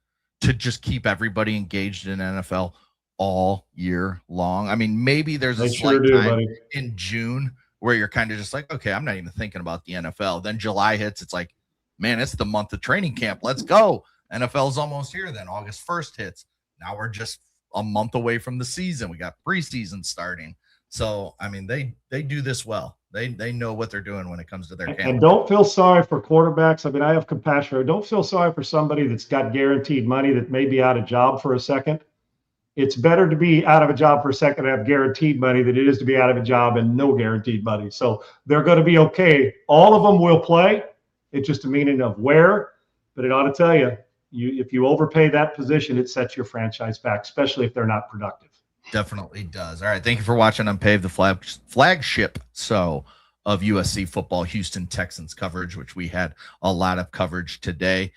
to just keep everybody engaged in NFL all year long. I mean, maybe there's a slight time in June where you're kind of just like, okay, I'm not even thinking about the NFL. Then July hits, it's like, man, it's the month of training camp. Let's go. NFL's almost here. Then August 1st hits. Now we're just a month away from the season. We got preseason starting. So, I mean, they do this well. They know what they're doing when it comes to their camp. And don't feel sorry for quarterbacks. I mean, I have compassion. Don't feel sorry for somebody that's got guaranteed money that may be out of job for a second. It's better to be out of a job for a second and have guaranteed money than it is to be out of a job and no guaranteed money. So they're going to be okay. All of them will play. It's just a meaning of where. But it ought to tell you, if you overpay that position, it sets your franchise back, especially if they're not productive. Definitely does. All right. Thank you for watching UNPAVED, the flagship of USC football, Houston Texans coverage, which we had a lot of coverage today.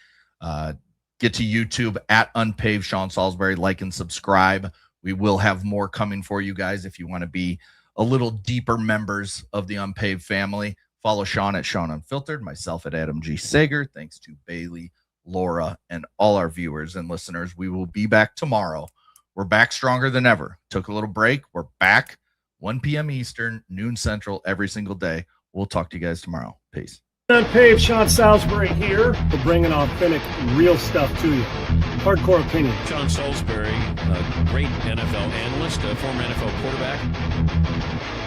Get to YouTube at UNPAVED Sean Salisbury, like and subscribe. We will have more coming for you guys if you want to be a little deeper members of the UNPAVED family. Follow Sean at Sean Unfiltered, myself at Adam G. Sager. Thanks to Bailey, Laura, and all our viewers and listeners. We will be back tomorrow. We're back stronger than ever. Took a little break. We're back 1 p.m. Eastern, noon Central every single day. We'll talk to you guys tomorrow. Peace. UNPAVED, Sean Salisbury here for bringing authentic, real stuff to you. Hardcore opinion. Sean Salisbury, a great NFL analyst, a former NFL quarterback.